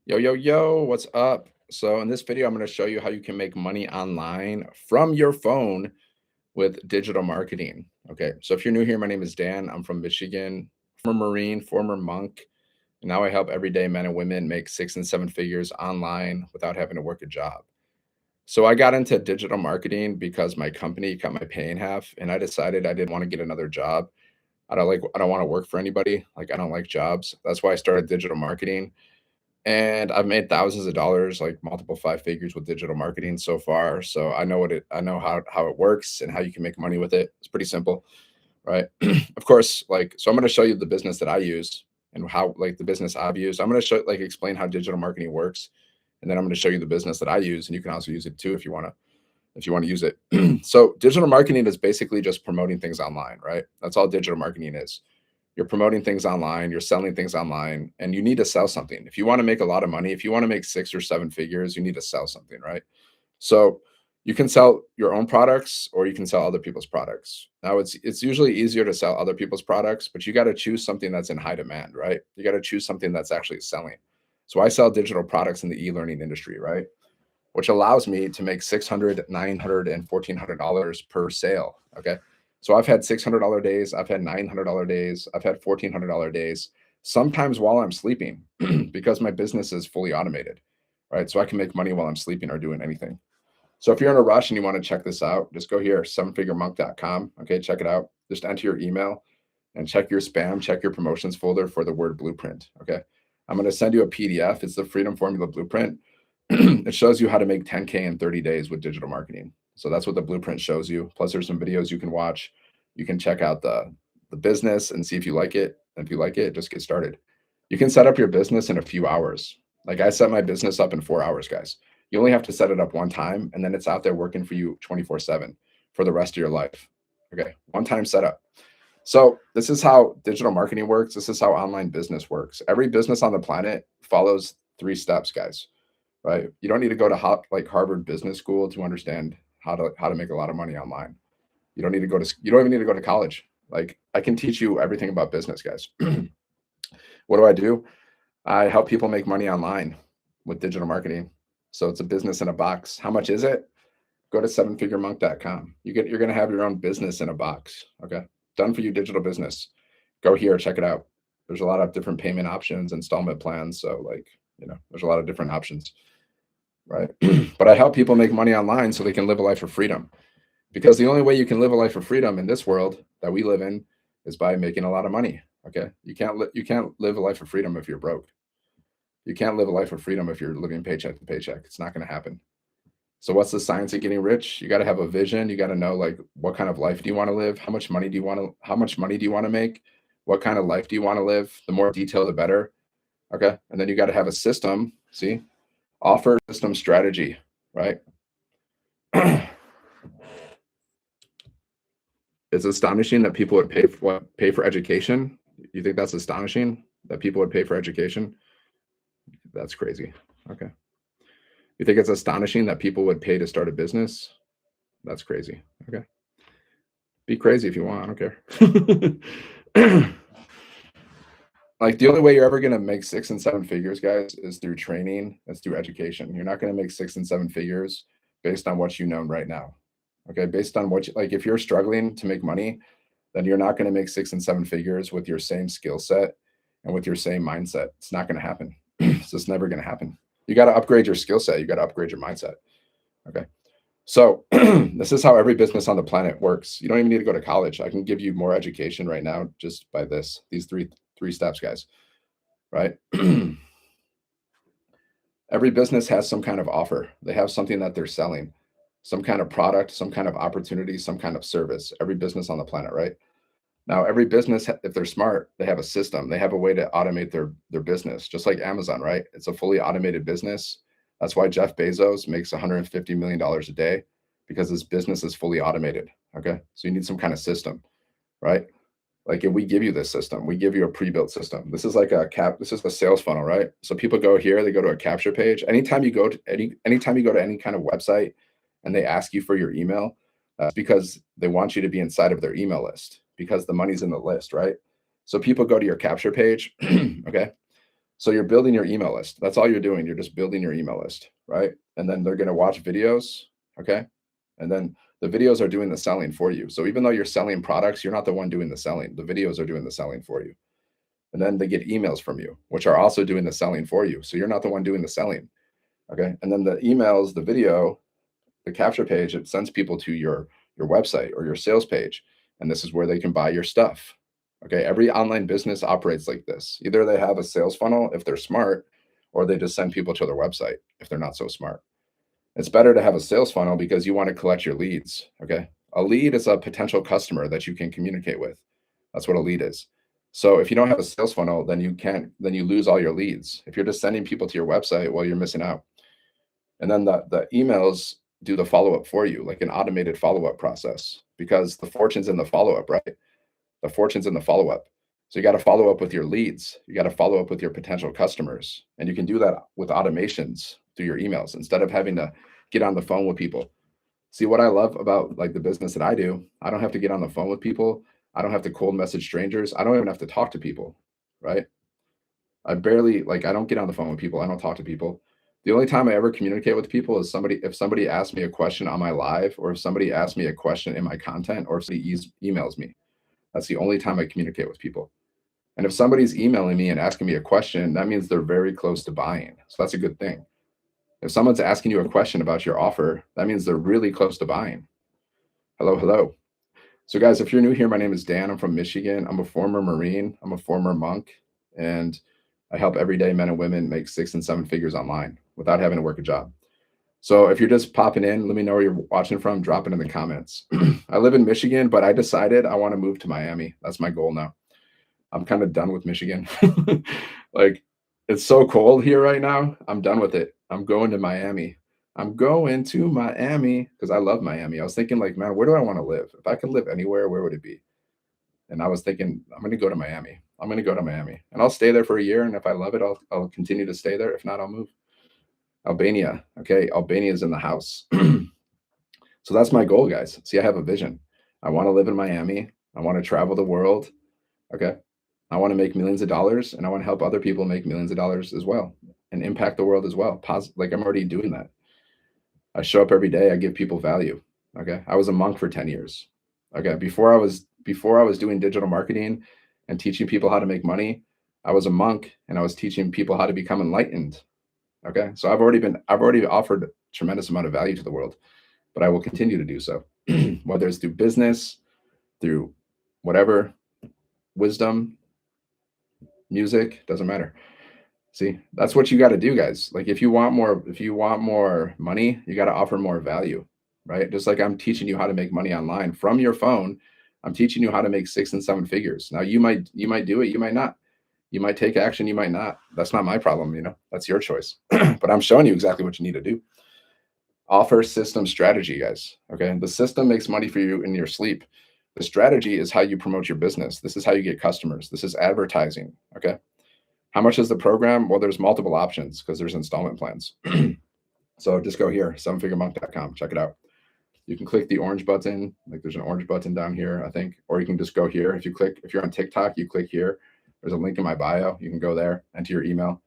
Yo, yo, yo, what's up? So, in this video, I'm going to show you how you can make money online from your phone with digital marketing. Okay, so if you're new here, my name is Dan. I'm from Michigan, former Marine, former monk. And now I help everyday men and women make six and seven figures online without having to work a job. So, I got into digital marketing because my company cut my pay in half, and I decided I didn't want to get another job. I don't want to work for anybody. Like, I don't like jobs. That's why I started digital marketing, and I've made thousands of dollars, like multiple five figures with digital marketing so far. So I know how it works and how you can make money with it. It's pretty simple, right? Of course, so I'm going to show you the business that I use and how like the business I've used. I'm going to show like explain how digital marketing works, and then I'm going to show you the business that I use, and you can also use it too if you want to use it. So digital marketing is basically just promoting things online, right? That's all digital marketing is. You're promoting things online, you're selling things online, and you need to sell something. If you want to make a lot of money, if you want to make six or seven figures, you need to sell something, right? So you can sell your own products or you can sell other people's products. Now it's usually easier to sell other people's products, but you got to choose something that's in high demand, right? You got to choose something that's actually selling. So I sell digital products in the e-learning industry, right? Which allows me to make 600, 900, and $1,400 per sale. Okay. So I've had $600 days, I've had $900 days, I've had $1,400 days, sometimes while I'm sleeping because my business is fully automated, right? So I can make money while I'm sleeping or doing anything. So if you're in a rush and you want to check this out, just go here, sevenfiguremonk.com. Okay. Check it out. Just enter your email and check your spam, check your promotions folder for the word blueprint. Okay. I'm going to send you a PDF. It's the Freedom Formula Blueprint. It shows you how to make 10K in 30 days with digital marketing. So that's what the blueprint shows you. Plus, there's some videos you can watch. You can check out the business and see if you like it. And if you like it, just get started. You can set up your business in a few hours. Like I set my business up in 4 hours, guys. You only have to set it up one time, and then it's out there working for you 24/7 for the rest of your life. Okay, one time setup. So this is how digital marketing works. This is how online business works. Every business on the planet follows three steps, guys, right? You don't need to go to like Harvard Business School to understand how to make a lot of money online. You don't even need to go to college. Like I can teach you everything about business, guys. What do I do? I help people make money online with digital marketing. So it's a business in a box. How much is it? Go to sevenfiguremonk.com. You're going to have your own business in a box. Okay. Done for you digital business. Go here, check it out. There's a lot of different payment options, installment plans. So there's a lot of different options, right? But I help people make money online so they can live a life of freedom. Because the only way you can live a life of freedom in this world that we live in is by making a lot of money. Okay. You can't live a life of freedom if you're broke. You can't live a life of freedom if you're living paycheck to paycheck. It's not going to happen. So what's the science of getting rich? You got to have a vision. You got to know like what kind of life do you want to live? How much money do you want to make? What kind of life do you want to live? The more detail, the better. Okay. And then you got to have a system. See, offer system strategy, right? It's astonishing that people would pay for education. You think that's astonishing that people would pay for education? That's crazy. Okay. You think it's astonishing that people would pay to start a business? That's crazy. Okay. Be crazy if you want. I don't care. Like the only way you're ever going to make six and seven figures, guys, is through training. That's through education. You're not going to make six and seven figures based on what you know right now. Okay. Based on like if you're struggling to make money, then you're not going to make six and seven figures with your same skill set and with your same mindset. It's not going to happen. It's just never going to happen. You got to upgrade your skill set. You got to upgrade your mindset. Okay. So this is how every business on the planet works. You don't even need to go to college. I can give you more education right now just by these three steps, guys. Right? Every business has some kind of offer. They have something that they're selling, some kind of product, some kind of opportunity, some kind of service. Every business on the planet, right? Now, every business, if they're smart, they have a system. They have a way to automate their business, just like Amazon, right? It's a fully automated business. That's why Jeff Bezos makes $150 million a day because his business is fully automated. Okay. So you need some kind of system, right? Like if we give you this system, we give you a pre-built system. This is like this is a sales funnel, right? So people go here, they go to a capture page. Anytime you go to any kind of website and they ask you for your email, that's because they want you to be inside of their email list because the money's in the list, right? So people go to your capture page. Okay. So you're building your email list. That's all you're doing. You're just building your email list, right? And then they're going to watch videos, okay? And then the videos are doing the selling for you. So even though you're selling products, you're not the one doing the selling. The videos are doing the selling for you. And then they get emails from you, which are also doing the selling for you. So you're not the one doing the selling, okay? And then the emails, the video, the capture page, it sends people to your website or your sales page, and this is where they can buy your stuff. Okay, every online business operates like this. Either they have a sales funnel if they're smart, or they just send people to their website if they're not so smart. It's better to have a sales funnel because you want to collect your leads. Okay, a lead is a potential customer that you can communicate with. That's what a lead is. So if you don't have a sales funnel, then you lose all your leads. If you're just sending people to your website, well, you're missing out. And then the emails do the follow-up for you, like an automated follow-up process, because the fortune's in the follow-up, right? The fortune's in the follow-up. So you got to follow up with your leads. You got to follow up with your potential customers. And you can do that with automations through your emails instead of having to get on the phone with people. See, what I love about like the business that I do, I don't have to get on the phone with people. I don't have to cold message strangers. I don't even have to talk to people, right? I don't get on the phone with people. I don't talk to people. The only time I ever communicate with people is if somebody asks me a question on my live, or if somebody asks me a question in my content, or if somebody emails me. That's the only time I communicate with people. And if somebody's emailing me and asking me a question, that means they're very close to buying. So that's a good thing. If someone's asking you a question about your offer, that means they're really close to buying. Hello, hello. So, guys, if you're new here, my name is Dan. I'm from Michigan. I'm a former Marine. I'm a former monk. And I help everyday men and women make 6 and 7 figures online without having to work a job. So, if you're just popping in, let me know where you're watching from. Drop it in the comments. I live in Michigan, but I decided I want to move to Miami. That's my goal now. I'm kind of done with Michigan. Like, it's so cold here right now. I'm done with it. I'm going to Miami. I'm going to Miami because I love Miami. I was thinking, like, man, where do I want to live? If I could live anywhere, where would it be? And I was thinking, I'm going to go to Miami. I'm going to go to Miami, and I'll stay there for a year. And if I love it, I'll continue to stay there. If not, I'll move. Albania. Okay, Albania is in the house. So that's my goal, guys. See, I have a vision. I want to live in Miami. I want to travel the world. Okay. I want to make millions of dollars, and I want to help other people make millions of dollars as well and impact the world as well. Like I'm already doing that. I show up every day. I give people value. Okay. I was a monk for 10 years. Okay. Before I was doing digital marketing and teaching people how to make money, I was a monk and I was teaching people how to become enlightened. Okay. So I've already offered a tremendous amount of value to the world, but I will continue to do so, whether it's through business, through whatever, wisdom, music, doesn't matter. See, that's what you got to do, guys. Like if you want more money, you got to offer more value, right? Just like I'm teaching you how to make money online from your phone, I'm teaching you how to make 6 and 7 figures. Now you might do it, you might not. You might take action, you might not. That's not my problem, That's your choice. But I'm showing you exactly what you need to do. Offer system strategy, guys. Okay? The system makes money for you in your sleep. The strategy is how you promote your business. This is how you get customers. This is advertising, okay? How much is the program? Well, there's multiple options because there's installment plans. So just go here, 7figuremonk.com. Check it out. You can click the orange button. Like there's an orange button down here, I think, or you can just go here. If you're on TikTok, you click here. There's a link in my bio. You can go there, enter your email,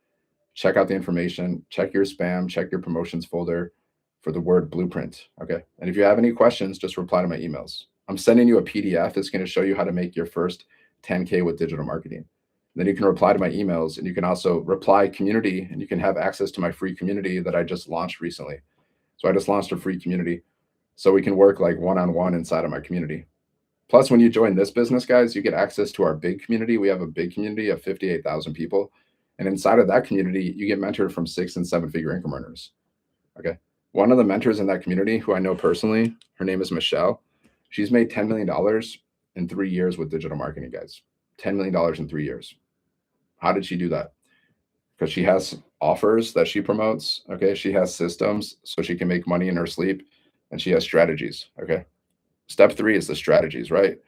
check out the information, check your spam, check your promotions folder for the word blueprint. Okay. And if you have any questions, just reply to my emails. I'm sending you a PDF that's going to show you how to make your first 10K with digital marketing. Then you can reply to my emails, and you can also reply community, and you can have access to my free community that I just launched recently. So I just launched a free community so we can work like one-on-one inside of my community. Plus, when you join this business, guys, you get access to our big community. We have a big community of 58,000 people. And inside of that community, you get mentored from 6 and 7 figure income earners. Okay. One of the mentors in that community who I know personally, her name is Michelle. She's made $10 million in 3 years with digital marketing, guys. $10 million in 3 years. How did she do that? Because she has offers that she promotes. Okay. She has systems so she can make money in her sleep, and she has strategies. Okay. Step 3 is the strategies, right?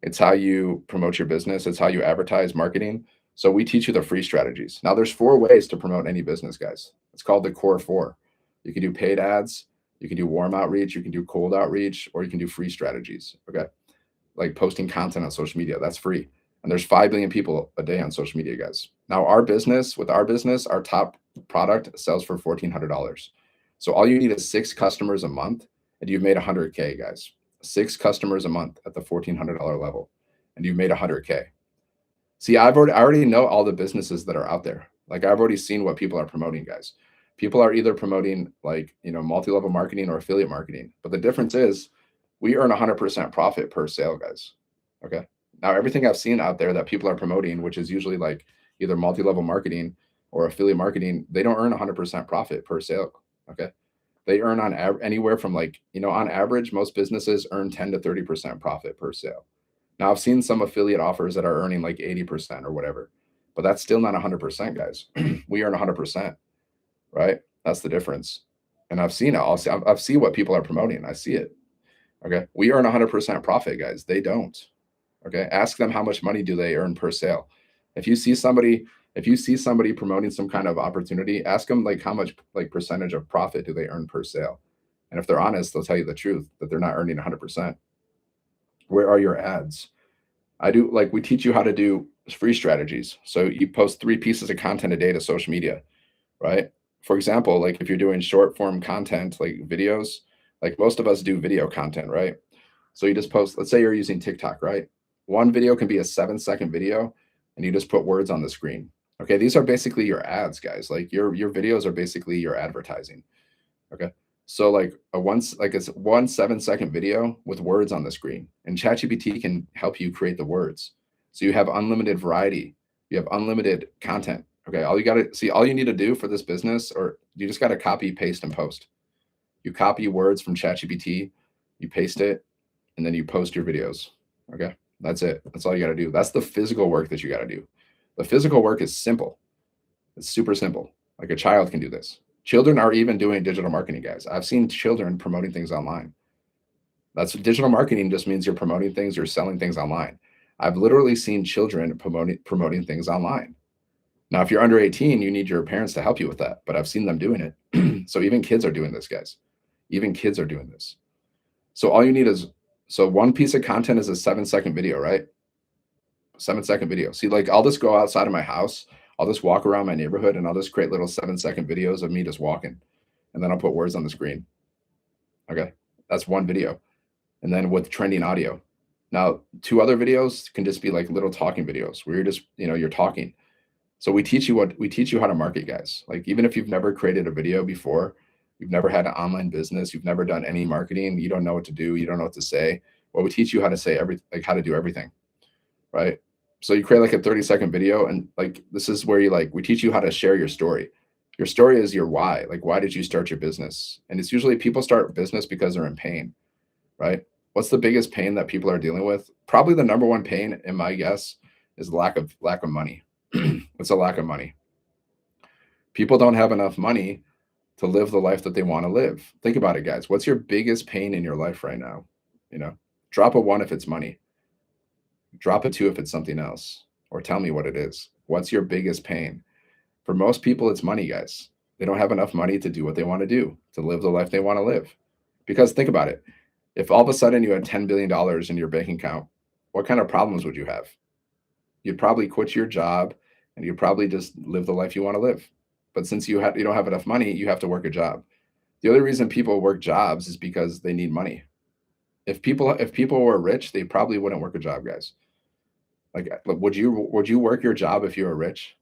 It's how you promote your business. It's how you advertise, marketing. So we teach you the free strategies. Now there's 4 ways to promote any business, guys. It's called the core 4. You can do paid ads, you can do warm outreach, you can do cold outreach, or you can do free strategies. Okay. Like posting content on social media. That's free. And there's 5 billion people a day on social media, guys. Now, our business, with our business, our top product sells for $1,400. So all you need is 6 customers a month, and you've made 100K, guys. 6 customers a month at the $1,400 level, and you've made 100K. See, I already know all the businesses that are out there. Like I've already seen what people are promoting, guys. People are either promoting like, multi-level marketing or affiliate marketing. But the difference is we earn 100% profit per sale, guys. Okay. Now, everything I've seen out there that people are promoting, which is usually like either multi-level marketing or affiliate marketing, they don't earn 100% profit per sale. Okay. They earn anywhere from like, on average, most businesses earn 10 to 30% profit per sale. Now, I've seen some affiliate offers that are earning like 80% or whatever, but that's still not 100%, guys. We earn 100%, right? That's the difference. And I've seen it. I've seen what people are promoting. I see it. Okay. We earn 100% profit, guys. They don't. Okay. Ask them how much money do they earn per sale. If you see somebody, promoting some kind of opportunity, ask them like how much like percentage of profit do they earn per sale. And if they're honest, they'll tell you the truth that they're not earning 100%. Where are your ads? We teach you how to do free strategies. So you post 3 pieces of content a day to social media, right? For example, like if you're doing short form content, like videos, like most of us do video content, right? So you just post, let's say you're using TikTok, right? One video can be a 7-second video and you just put words on the screen. Okay. These are basically your ads, guys. Like your videos are basically your advertising. Okay. So it's 1 7-second video with words on the screen, and ChatGPT can help you create the words. So you have unlimited variety. You have unlimited content. Okay. All you need to do for this business, or you just got to copy, paste, and post. You copy words from ChatGPT, you paste it, and then you post your videos. Okay. That's it. That's all you got to do. That's the physical work that you got to do. The physical work is simple. It's super simple. Like a child can do this. Children are even doing digital marketing, guys. I've seen children promoting things online. That's digital marketing, just means you're promoting things, you're selling things online. I've literally seen children promoting things online. Now, if you're under 18, you need your parents to help you with that, but I've seen them doing it. So even kids are doing this, guys. Even kids are doing this. So all you need is, so one piece of content is a 7-second video, right? 7-second video. See, like I'll just go outside of my house, I'll just walk around my neighborhood, and I'll just create little 7-second videos of me just walking. And then I'll put words on the screen. Okay. That's one video. And then with trending audio. Now, 2 other videos can just be like little talking videos where you're just, you're talking. So we teach you how to market, guys. Like even if you've never created a video before, you've never had an online business, you've never done any marketing, you don't know what to do, you don't know what to say. Well, we teach you how to say how to do everything. Right. So you create like a 30-second video, and like this is where we teach you how to share your story. Your story is your why. Like, why did you start your business? And it's usually people start business because they're in pain, right? What's the biggest pain that people are dealing with? Probably the number one pain, in my guess, is lack of money. It's a lack of money. People don't have enough money to live the life that they want to live. Think about it, guys. What's your biggest pain in your life right now? Drop a 1 if it's money. Drop a 2 if it's something else, or tell me what it is. What's your biggest pain? For most people, it's money, guys. They don't have enough money to do what they want to do, to live the life they want to live. Because think about it. If all of a sudden you had $10 billion in your bank account, what kind of problems would you have? You'd probably quit your job and you'd probably just live the life you want to live. But since you don't have enough money, you have to work a job. The other reason people work jobs is because they need money. If people were rich, they probably wouldn't work a job, guys. Like, would you work your job if you were rich?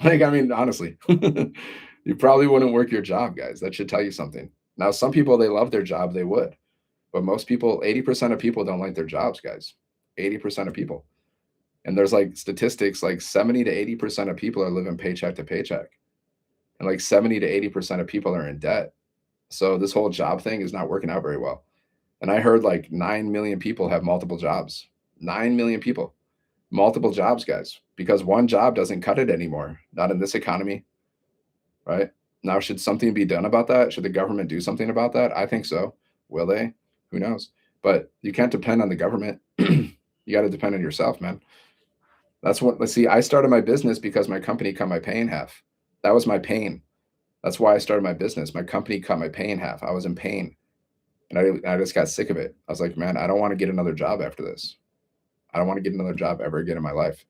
Like, I mean, honestly, you probably wouldn't work your job, guys. That should tell you something. Now, some people, they love their job, they would. But most people, 80% of people don't like their jobs, guys. 80% of people. And there's like statistics, like 70 to 80% of people are living paycheck to paycheck. And like 70 to 80% of people are in debt. So this whole job thing is not working out very well. And I heard like 9 million people have multiple jobs. 9 million people. Multiple jobs, guys, because one job doesn't cut it anymore. Not in this economy, right? Now, should something be done about that? Should the government do something about that? I think so. Will they? Who knows? But you can't depend on the government. You got to depend on yourself, man. Let's see, I started my business because my company cut my pay in half. That was my pain. That's why I started my business. My company cut my pay in half. I was in pain. And I just got sick of it. I was like, man, I don't want to get another job after this. I don't want to get another job ever again in my life.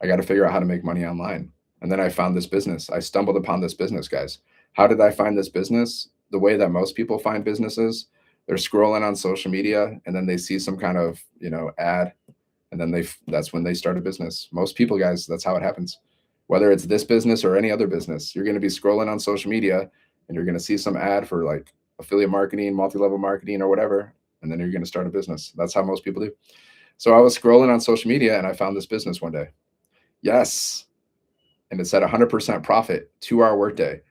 I got to figure out how to make money online. And then I found this business. I stumbled upon this business, guys. How did I find this business? The way that most people find businesses, they're scrolling on social media and then they see some kind of, ad, and then that's when they start a business. Most people, guys, that's how it happens. Whether it's this business or any other business, you're going to be scrolling on social media and you're going to see some ad for like affiliate marketing, multi-level marketing or whatever, and then you're going to start a business. That's how most people do. So I was scrolling on social media and I found this business one day. Yes. And it said 100% profit, 2-hour workday,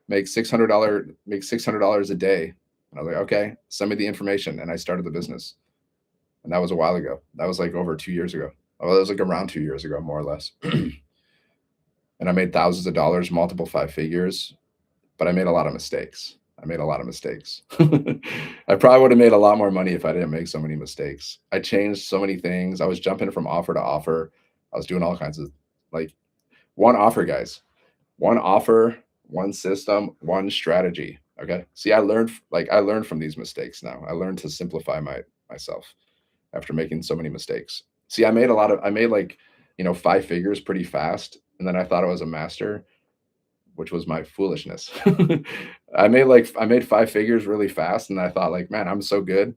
make $600 a day. And I was like, okay, send me the information. And I started the business. And that was a while ago. That was like over 2 years ago. Oh, that was like around 2 years ago, more or less. And I made thousands of dollars, multiple 5 figures, but I made a lot of mistakes. I made a lot of mistakes. I probably would have made a lot more money if I didn't make so many mistakes. I changed so many things. I was jumping from offer to offer. I was doing all kinds of like one offer, guys. One offer, one system, one strategy. Okay. See, I learned from these mistakes now. I learned to simplify myself after making so many mistakes. See, I made like, 5 figures pretty fast. And then I thought I was a master, which was my foolishness. I made 5 figures really fast and I thought like, man, I'm so good.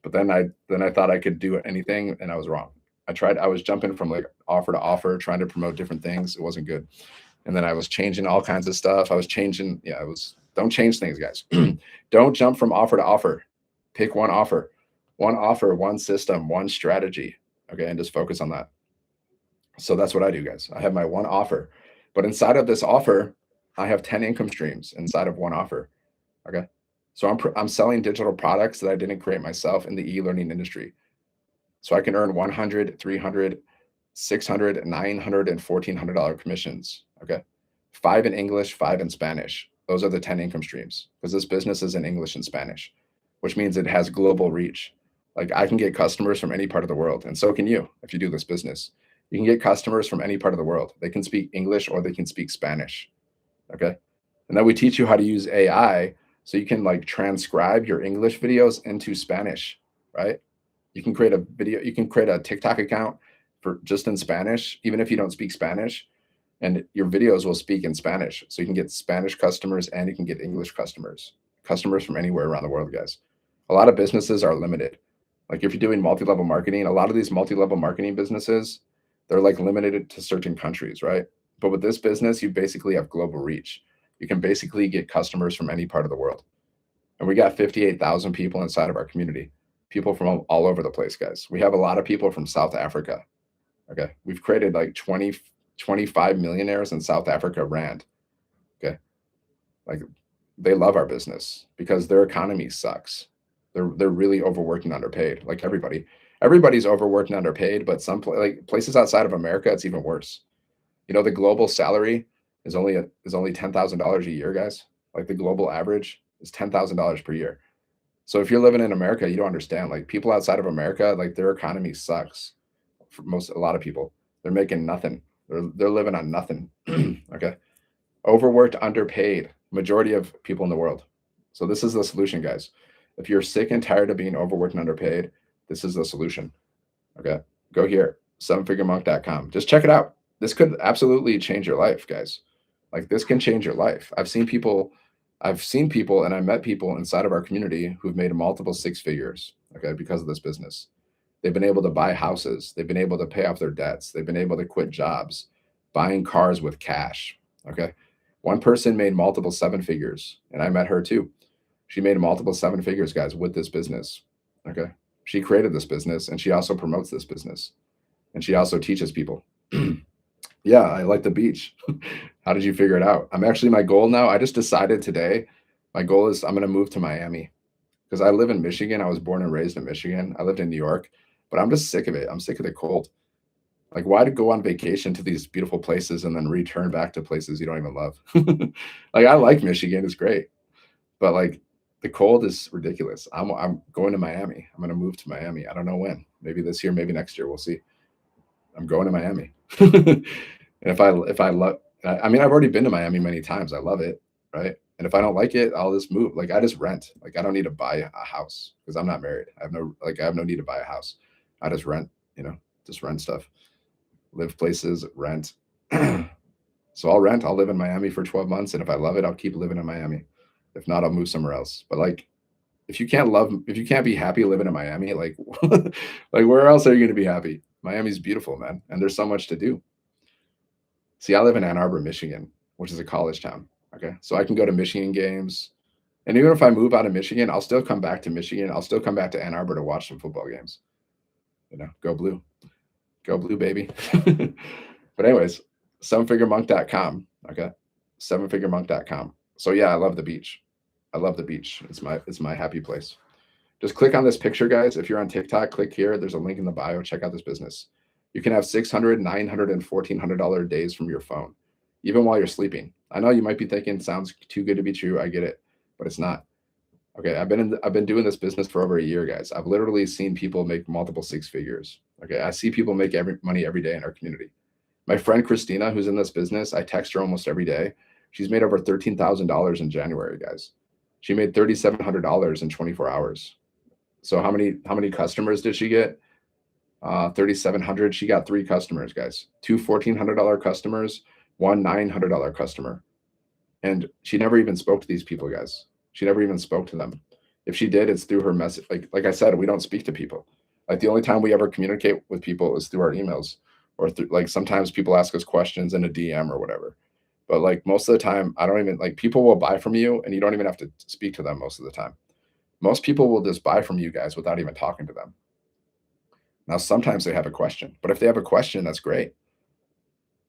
But then I thought I could do anything and I was wrong. I was jumping from like offer to offer, trying to promote different things. It wasn't good. And then I was changing all kinds of stuff. I was changing, don't change things, guys. Don't jump from offer to offer. Pick one offer, one system, one strategy. Okay. And just focus on that. So that's what I do, guys. I have my one offer, but inside of this offer, I have 10 income streams inside of one offer. Okay. So I'm selling digital products that I didn't create myself in the e-learning industry. So I can earn 100, 300, 600, 900, and $1,400 commissions. Okay. 5 in English, 5 in Spanish. Those are the 10 income streams because this business is in English and Spanish, which means it has global reach. Like I can get customers from any part of the world. And so can you if you do this business. You can get customers from any part of the world. They can speak English or they can speak Spanish. Okay. And then we teach you how to use AI so you can like transcribe your English videos into Spanish, right? You can create a video, you can create a TikTok account for just in Spanish, even if you don't speak Spanish, and your videos will speak in Spanish. So you can get Spanish customers and you can get English customers from anywhere around the world, guys. A lot of businesses are limited. Like if you're doing multi-level marketing, a lot of these multi-level marketing businesses, they're like limited to certain countries, right? But with this business, you basically have global reach. You can basically get customers from any part of the world. And we got 58,000 people inside of our community, people from all over the place, guys. We have a lot of people from South Africa. Okay. We've created like 25 millionaires in South Africa rand. Okay. Like they love our business because their economy sucks. They're really overworked and underpaid. Like everybody's overworked and underpaid, but like places outside of America, it's even worse. The global salary is only $10,000 a year, guys. Like the global average is $10,000 per year. So if you're living in America, you don't understand. Like people outside of America, like their economy sucks. For a lot of people, they're making nothing. They're living on nothing. Okay, overworked, underpaid. Majority of people in the world. So this is the solution, guys. If you're sick and tired of being overworked and underpaid, this is the solution. Okay, go here, sevenfiguremonk.com. Just check it out. This could absolutely change your life, guys. Like this can change your life. I've seen people and I met people inside of our community who've made multiple 6 figures, okay, because of this business. They've been able to buy houses. They've been able to pay off their debts. They've been able to quit jobs, buying cars with cash. Okay. One person made multiple 7 figures, and I met her too. She made multiple 7 figures, guys, with this business. Okay. She created this business and she also promotes this business and she also teaches people. Yeah, I like the beach. How did you figure it out? My goal now, I just decided today, my goal is I'm going to move to Miami because I live in Michigan. I was born and raised in Michigan. I lived in New York, but I'm just sick of it. I'm sick of the cold. Like, why to go on vacation to these beautiful places and then return back to places you don't even love? Like, I like Michigan. It's great. But like the cold is ridiculous. I'm going to Miami. I'm going to move to Miami. I don't know when. Maybe this year, maybe next year. We'll see. I'm going to Miami. And if I love, I mean, I've already been to Miami many times. I love it. Right. And if I don't like it, I'll just move. Like I just rent. Like I don't need to buy a house because I'm not married. I have no need to buy a house. I just rent, just rent stuff, live places, rent. So I'll rent. I'll live in Miami for 12 months, and if I love it, I'll keep living in Miami. If not, I'll move somewhere else. But like, if you can't be happy living in Miami, like, like where else are you going to be happy? Miami's beautiful, man, and there's so much to do. See, I live in Ann Arbor, Michigan, which is a college town. Okay, so I can go to Michigan games, and even if I move out of Michigan, I'll still come back to Michigan. I'll still come back to Ann Arbor to watch some football games. Go blue, baby. But anyways, sevenfiguremonk.com. Okay, sevenfiguremonk.com. So yeah, I love the beach. I love the beach. It's my happy place. Just click on this picture, guys. If you're on TikTok, click here. There's a link in the bio. Check out this business. You can have 600, 900, and $1,400 days from your phone, even while you're sleeping. I know you might be thinking, sounds too good to be true. I get it, but it's not. Okay, I've been doing this business for over a year, guys. I've literally seen people make multiple six figures. Okay, I see people make money every day in our community. My friend Christina, who's in this business, I text her almost every day. She's made over $13,000 in January, guys. She made $3,700 in 24 hours. So how many customers did she get? 3,700. She got three customers, guys. Two $1,400 customers, one $900 customer, and she never even spoke to these people, guys. She never even spoke to them. If she did, it's through her message. Like I said, we don't speak to people. Like the only time we ever communicate with people is through our emails, or through, like sometimes people ask us questions in a DM or whatever. But like most of the time, I don't even like people will buy from you, and you don't even have to speak to them most of the time. Most people will just buy from you guys without even talking to them. Now, sometimes they have a question, but if they have a question, that's great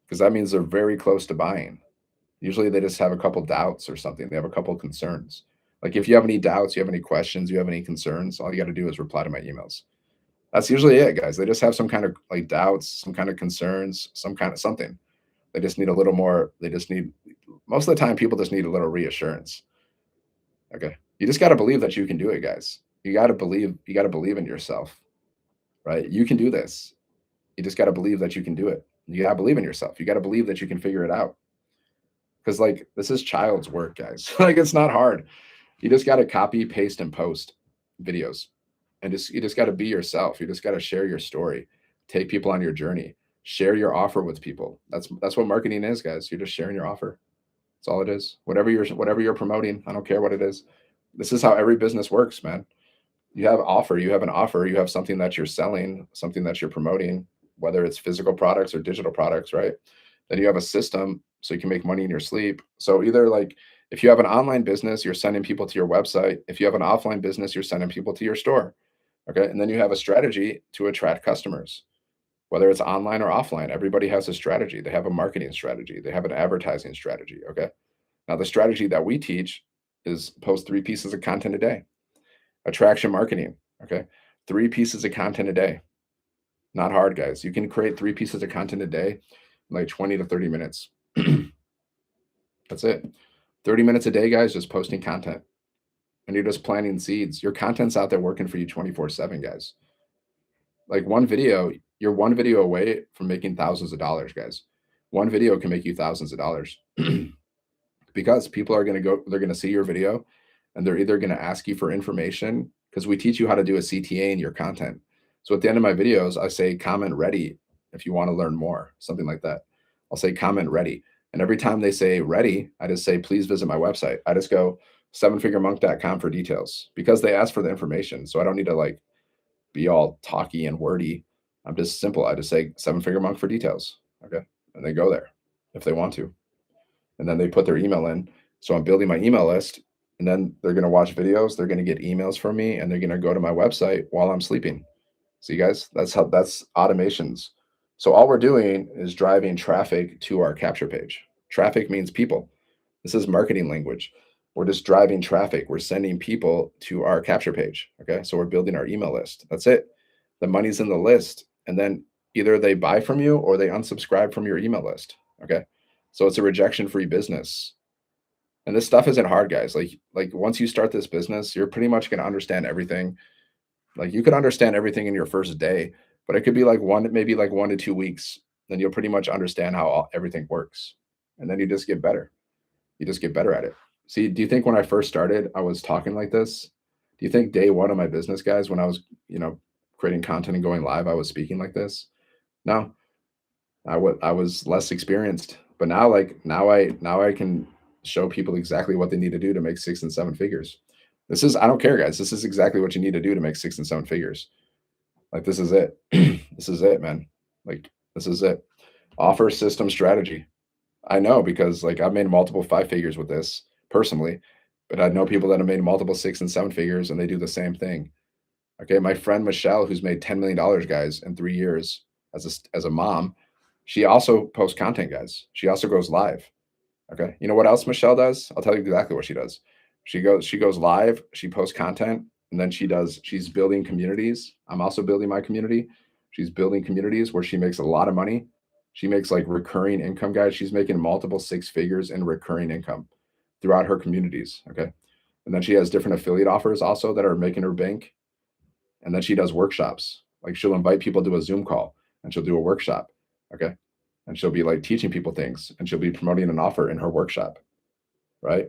because that means they're very close to buying. Usually they just have a couple doubts or something. They have a couple concerns. Like if you have any doubts, you have any questions, you have any concerns, all you got to do is reply to my emails. That's usually it, guys. They just have some kind of like doubts, some kind of concerns, some kind of something. They just need a little more. They just need, most of the time, people just need a little reassurance. Okay. You just got to believe that you can do it, guys. You got to believe in yourself, right? You can do this. You just got to believe that you can do it. You got to believe in yourself. You got to believe that you can figure it out. Because like this is child's work, guys. Like it's not hard. You just got to copy, paste, and post videos, and you just got to be yourself. You just got to share your story, take people on your journey, share your offer with people. That's what marketing is, guys. You're just sharing your offer. That's all it is. Whatever you're promoting, I don't care what it is. This is how every business works, man. You have offer, you have an offer, you have something that you're selling, something that you're promoting, whether it's physical products or digital products, right? Then you have a system so you can make money in your sleep. So either like if you have an online business, you're sending people to your website. If you have an offline business, you're sending people to your store. Okay. And then you have a strategy to attract customers, whether it's online or offline. Everybody has a strategy. They have a marketing strategy, they have an advertising strategy. Okay. Now, the strategy that we teach is post 3 pieces of content a day. Attraction marketing. Okay. 3 pieces of content a day. Not hard, guys. You can create 3 pieces of content a day in like 20 to 30 minutes. That's it. 30 minutes a day, guys, just posting content. And you're just planting seeds. Your content's out there working for you 24/7, guys. Like one video, you're one video away from making thousands of dollars, guys. One video can make you thousands of dollars. Because people are going to go, they're going to see your video and they're either going to ask you for information because we teach you how to do a CTA in your content. So at the end of my videos, I say comment ready if you want to learn more, something like that. I'll say comment ready. And every time they say ready, I just say, please visit my website. I just go sevenfiguremonk.com for details because they ask for the information. So I don't need to like be all talky and wordy. I'm just simple. I just say sevenfiguremonk for details. Okay. And they go there if they want to. And then they put their email in. So I'm building my email list, and then they're going to watch videos. They're going to get emails from me, and they're going to go to my website while I'm sleeping. See, guys, that's automations. So all we're doing is driving traffic to our capture page. Traffic means people. This is marketing language. We're just driving traffic. We're sending people to our capture page. Okay. So we're building our email list. That's it. The money's in the list. And then either they buy from you or they unsubscribe from your email list. Okay. So it's a rejection free business. And this stuff isn't hard, guys. Like once you start this business, you're pretty much going to understand everything. Like you could understand everything in your first day, but it could be like maybe like 1 to 2 weeks. Then you'll pretty much understand how everything works. And then you just get better. You just get better at it. See, do you think when I first started, I was talking like this? Do you think day one of my business, guys, when I was, creating content and going live, I was speaking like this? No, I was less experienced, but now like now I can show people exactly what they need to do to make 6 and 7 figures. This is I don't care, guys. This is exactly what you need to do to make 6 and 7 figures. Like this is it. This is it, man. Like this is it. Offer system strategy. I know because like I've made multiple 5 figures with this personally, but I know people that have made multiple 6 and 7 figures and they do the same thing. Okay, my friend Michelle, who's made $10 million, guys, in 3 years as a mom, she also posts content, guys. She also goes live. Okay, you know what else Michelle does? I'll tell you exactly what she does. She goes live. She posts content, and then she's building communities. I'm also building my community. She's building communities where she makes a lot of money. She makes like recurring income, guys. She's making multiple 6 figures in recurring income throughout her communities. Okay, and then she has different affiliate offers also that are making her bank, and then she does workshops. Like she'll invite people to a Zoom call and she'll do a workshop. Okay. And she'll be like teaching people things and she'll be promoting an offer in her workshop. Right.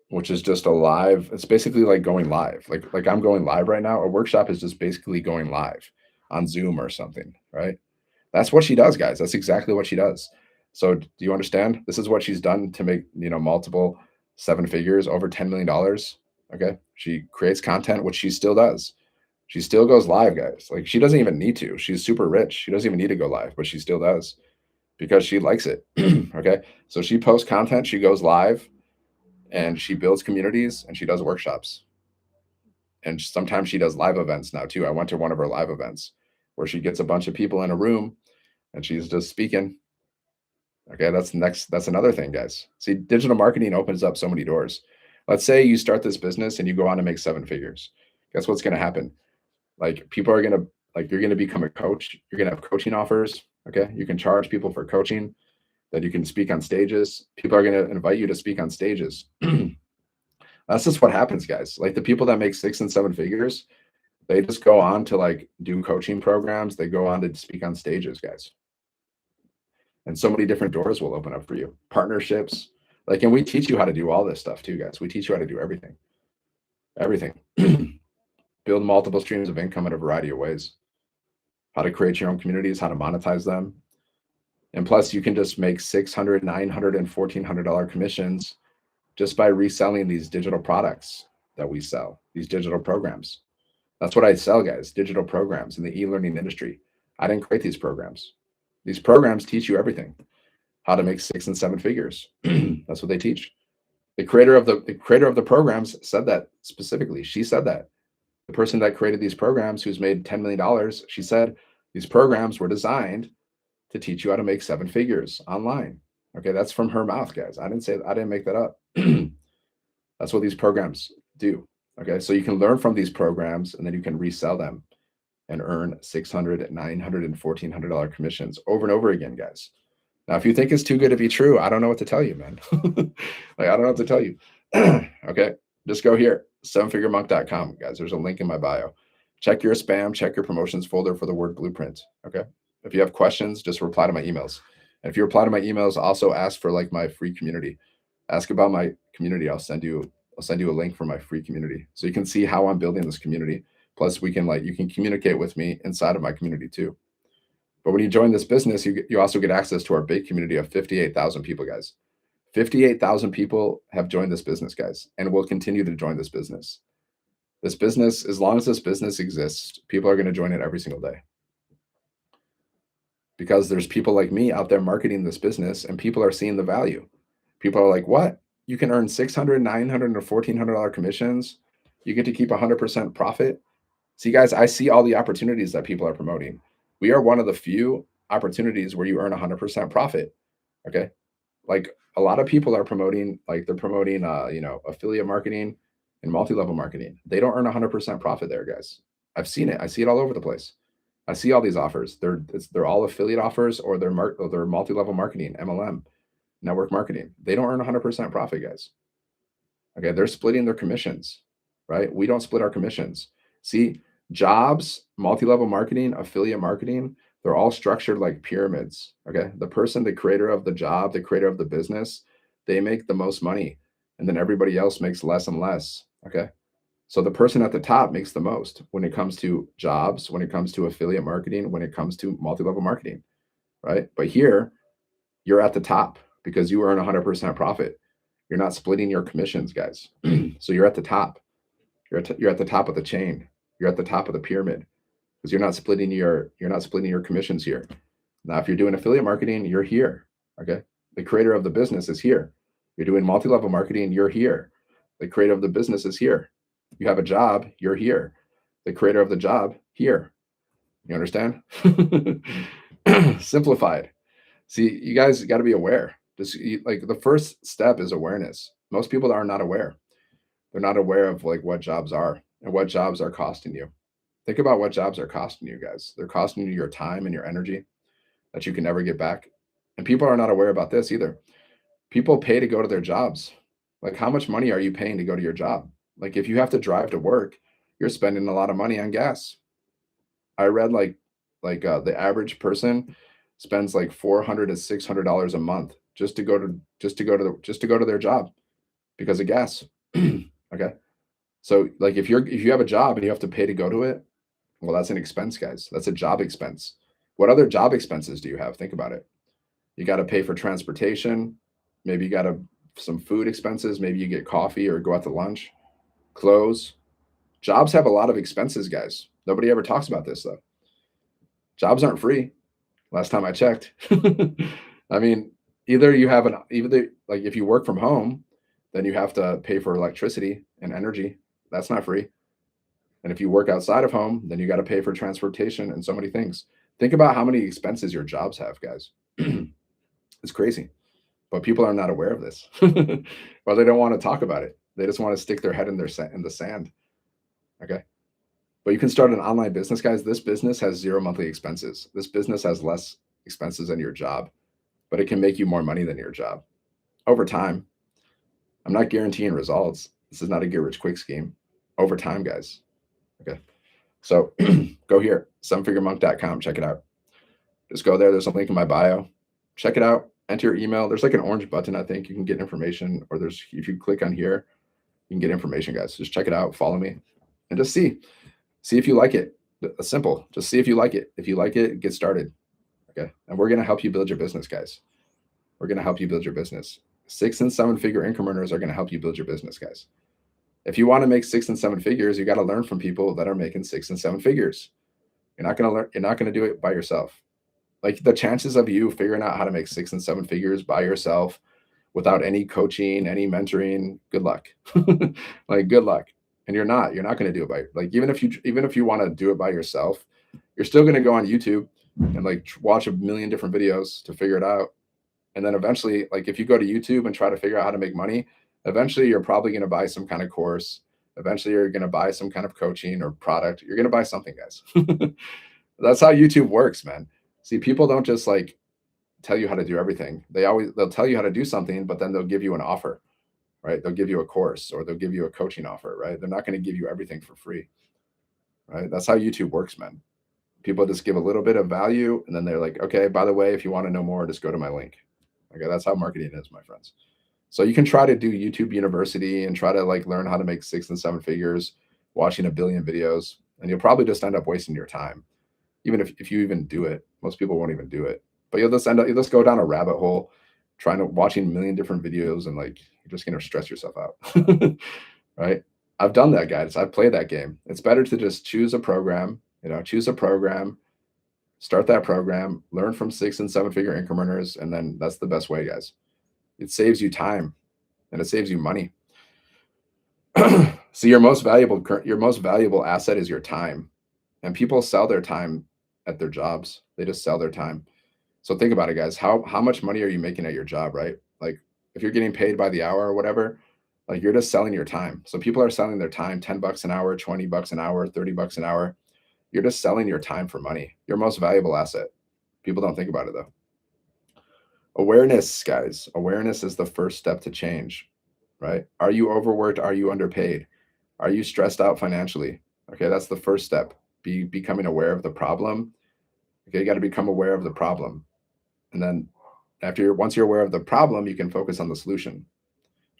Which is just a live, it's basically like going live. Like I'm going live right now. A workshop is just basically going live on Zoom or something. Right. That's what she does, guys. That's exactly what she does. So do you understand? This is what she's done to make, multiple 7 figures, over $10 million. Okay. She creates content, which she still does. She still goes live, guys. Like she doesn't even need to. She's super rich. She doesn't even need to go live, but she still does because she likes it. Okay. So she posts content, she goes live, and she builds communities and she does workshops. And sometimes she does live events now too. I went to one of her live events where she gets a bunch of people in a room and she's just speaking. Okay, that's another thing, guys. See, digital marketing opens up so many doors. Let's say you start this business and you go on to make 7 figures. Guess what's going to happen? Like people are gonna like you're gonna become a coach. You're gonna have coaching offers. Okay, you can charge people for coaching. That you can speak on stages. People are gonna invite you to speak on stages. That's just what happens, guys. Like the people that make 6 and 7 figures, they just go on to like do coaching programs. They go on to speak on stages, guys. And so many different doors will open up for you. Partnerships, like, and we teach you how to do all this stuff too, guys. We teach you how to do everything, everything. Build multiple streams of income in a variety of ways. How to create your own communities, how to monetize them. And plus, you can just make $600, $900, and $1,400 commissions just by reselling these digital products that we sell, these digital programs. That's what I sell, guys, digital programs in the e-learning industry. I didn't create these programs. These programs teach you everything, how to make 6 and 7 figures. That's what they teach. The creator of the programs said that specifically. She said that. The person that created these programs, who's made $10 million, she said these programs were designed to teach you how to make 7 figures online. Okay, that's from her mouth, guys. I didn't make that up. That's what these programs do. Okay, so you can learn from these programs and then you can resell them and earn $600, $900, and $1,400 commissions over and over again, guys. Now, if you think it's too good to be true, I don't know what to tell you, man. Like, I don't know what to tell you. Okay, just go here, sevenfiguremonk.com, guys. There's a link in my bio. Check your spam, check your promotions folder for the word blueprint. Okay. If you have questions, just reply to my emails. And if you reply to my emails, also ask for like my free community. Ask about my community. I'll send you a link for my free community so you can see how I'm building this community. Plus, you can communicate with me inside of my community too. But when you join this business, you also get access to our big community of 58,000 people, guys. 58,000 people have joined this business, guys, and will continue to join this business. This business, as long as this business exists, people are going to join it every single day because there's people like me out there marketing this business and people are seeing the value. People are like, what? You can earn 600, 900, or $1,400 commissions. You get to keep 100% profit. See, guys, I see all the opportunities that people are promoting. We are one of the few opportunities where you earn 100% profit. Okay. Like a lot of people are promoting, like they're promoting, affiliate marketing and multi-level marketing. They don't earn 100% profit there, guys. I've seen it. I see it all over the place. I see all these offers. They're all affiliate offers or they're multi-level marketing, MLM, network marketing. They don't earn 100% profit, guys. Okay, they're splitting their commissions, right? We don't split our commissions. See, jobs, multi-level marketing, affiliate marketing, they're all structured like pyramids. Okay. The creator of the job, the creator of the business, they make the most money. And then everybody else makes less and less. Okay. So the person at the top makes the most when it comes to jobs, when it comes to affiliate marketing, when it comes to multi-level marketing, right? But here, you're at the top because you earn 100% profit. You're not splitting your commissions, guys. So you're at the top. You're at the top of the chain. You're at the top of the pyramid because you're not splitting your commissions here. Now, if you're doing affiliate marketing, you're here. Okay. The creator of the business is here. You're doing multi-level marketing, you're here. The creator of the business is here. You have a job, you're here. The creator of the job, here. You understand? Simplified. See, you guys got to be aware. Like the first step is awareness. Most people are not aware. They're not aware of like what jobs are and what jobs are costing you. Think about what jobs are costing you guys. They're costing you your time and your energy that you can never get back. And people are not aware about this either. People pay to go to their jobs. Like, how much money are you paying to go to your job? Like, if you have to drive to work, you're spending a lot of money on gas. I read the average person spends like $400 to $600 a month just to go to their job because of gas. Okay, so like if you have a job and you have to pay to go to it, well, that's an expense, guys. That's a job expense. What other job expenses do you have? Think about it. You got to pay for transportation. Maybe you got some food expenses. Maybe you get coffee or go out to lunch, clothes. Jobs have a lot of expenses, guys. Nobody ever talks about this though. Jobs aren't free. Last time I checked. I mean, either like if you work from home, then you have to pay for electricity and energy. That's not free. And if you work outside of home, then you got to pay for transportation and so many things. Think about how many expenses your jobs have, guys. It's crazy. But people are not aware of this. Or they don't want to talk about it. They just want to stick their head in the sand. Okay. But you can start an online business, guys. This business has zero monthly expenses. This business has less expenses than your job, but it can make you more money than your job over time. I'm not guaranteeing results. This is not a get rich quick scheme. Over time, guys. Okay. So go here, sevenfiguremonk.com. Check it out. Just go there. There's a link in my bio. Check it out. Enter your email. There's like an orange button. I think you can get information, or if you click on here, you can get information, guys. Just check it out. Follow me and just see if you like it. Simple. Just see if you like it. If you like it, get started. Okay. And we're going to help you build your business, guys. We're going to help you build your business. 6 and 7 figure income earners are going to help you build your business, guys. If you want to make 6 and 7 figures, you got to learn from people that are making 6 and 7 figures. You're not going to do it by yourself. Like the chances of you figuring out how to make 6 and 7 figures by yourself without any coaching, any mentoring, good luck. Like good luck. And you're not going to do it by, like, even if you want to do it by yourself, you're still going to go on YouTube and like watch a million different videos to figure it out. And then eventually, like if you go to YouTube and try to figure out how to make money, eventually you're probably going to buy some kind of course. Eventually you're going to buy some kind of coaching or product. You're going to buy something, guys. That's how YouTube works, man. See, people don't just like tell you how to do everything. They'll tell you how to do something, but then they'll give you an offer, right? They'll give you a course or they'll give you a coaching offer, right? They're not going to give you everything for free, right? That's how YouTube works, man. People just give a little bit of value and then they're like, okay, by the way, if you want to know more, just go to my link. Okay, that's how marketing is, my friends. So you can try to do YouTube University and try to like learn how to make 6 and 7 figures, watching a billion videos, and you'll probably just end up wasting your time. Even if you even do it, most people won't even do it. But you'll just go down a rabbit hole, watching a million different videos, and like you're just gonna stress yourself out. Right? I've done that, guys. I've played that game. It's better to just choose a program, start that program, learn from 6 and 7 figure income earners, and then that's the best way, guys. It saves you time and it saves you money. So your most valuable asset is your time. And people sell their time at their jobs. They just sell their time. So think about it, guys. How much money are you making at your job, right? Like if you're getting paid by the hour or whatever, like you're just selling your time. So people are selling their time, $10 an hour, $20 an hour, $30 an hour. You're just selling your time for money. Your most valuable asset. People don't think about it though. Awareness, guys. Awareness is the first step to change, right? Are you overworked? Are you underpaid? Are you stressed out financially? Okay, that's the first step. Becoming aware of the problem. Okay, you got to become aware of the problem. And then once you're aware of the problem, you can focus on the solution.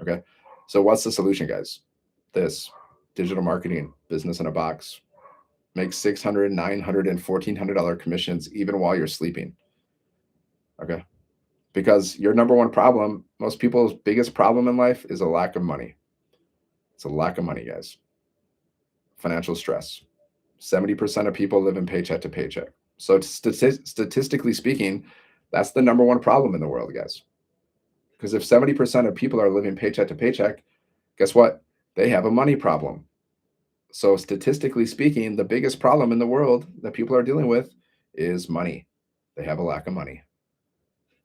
Okay. So what's the solution, guys? This. Digital marketing, business in a box. Make 600, 900, and $1,400 commissions even while you're sleeping. Okay. Because your number one problem, most people's biggest problem in life is a lack of money. It's a lack of money, guys. Financial stress. 70% of people live in paycheck to paycheck. So statistically speaking, that's the number one problem in the world, guys. Because if 70% of people are living paycheck to paycheck, guess what? They have a money problem. So statistically speaking, the biggest problem in the world that people are dealing with is money. They have a lack of money.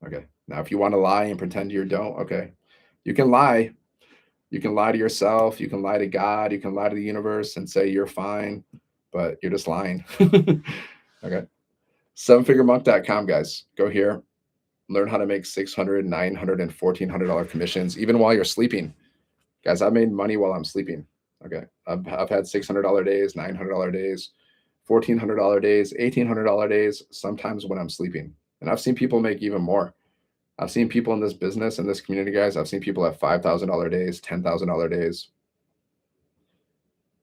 Okay. Now, if you want to lie and pretend you don't, okay, you can lie. You can lie to yourself. You can lie to God. You can lie to the universe and say you're fine, but you're just lying. Okay. Sevenfiguremonk.com, guys. Go here. Learn how to make 600, 900, and $1,400 commissions even while you're sleeping. Guys, I made money while I'm sleeping. Okay. I've had $600 days, $900 days, $1,400 days, $1,800 days, sometimes when I'm sleeping. And I've seen people make even more. I've seen people in this business, in this community, guys. I've seen people have $5,000 days, $10,000 days.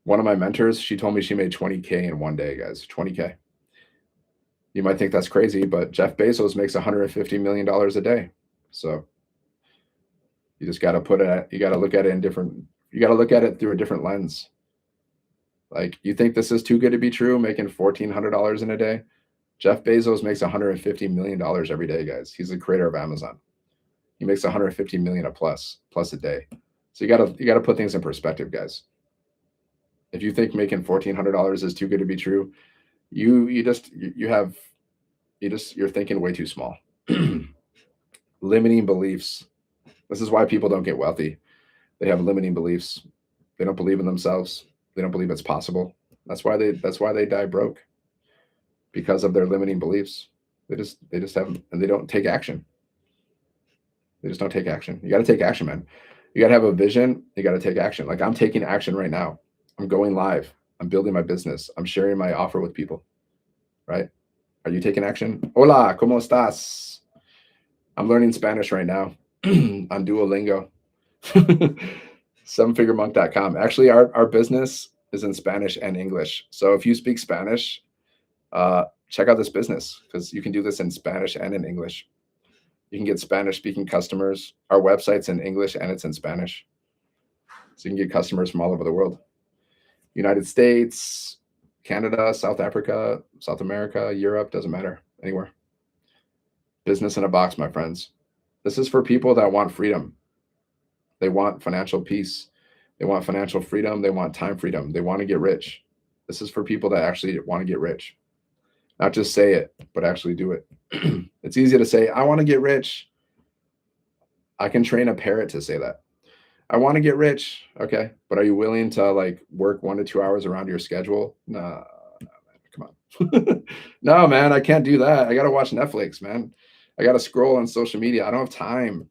One of my mentors, she told me she made 20K in one day, guys. 20K. You might think that's crazy, but Jeff Bezos makes $150 million a day. So you just got to you got to look at it you got to look at it through a different lens. Like, you think this is too good to be true, making $1,400 in a day? Jeff Bezos makes $150 million every day, guys. He's the creator of Amazon. He makes $150 million plus a day. So you gotta put things in perspective, guys. If you think making $1,400 is too good to be true, you're thinking way too small. Limiting beliefs. This is why people don't get wealthy. They have limiting beliefs. They don't believe in themselves. They don't believe it's possible. That's why they die broke. Because of their limiting beliefs. They just have, and they don't take action. They just don't take action. You got to take action, man. You got to have a vision. You got to take action. Like, I'm taking action right now. I'm going live. I'm building my business. I'm sharing my offer with people. Right? Are you taking action? Hola, ¿cómo estás? I'm learning Spanish right now on Duolingo. Sevenfiguremonk.com. Actually, our business is in Spanish and English. So if you speak Spanish, check out this business, because you can do this in Spanish and in English. You can get Spanish speaking customers. Our website's in English and it's in Spanish. So you can get customers from all over the world. United States, Canada, South Africa, South America, Europe, doesn't matter, anywhere. Business in a box, my friends. This is for people that want freedom. They want financial peace. They want financial freedom. They want time freedom. They want to get rich. This is for people that actually want to get rich. Not just say it, but actually do it. It's easy to say, I want to get rich. I can train a parrot to say that. I want to get rich. Okay. But are you willing to, like, work 1 to 2 hours around your schedule? Nah, come on. No, man, I can't do that. I got to watch Netflix, man. I got to scroll on social media. I don't have time.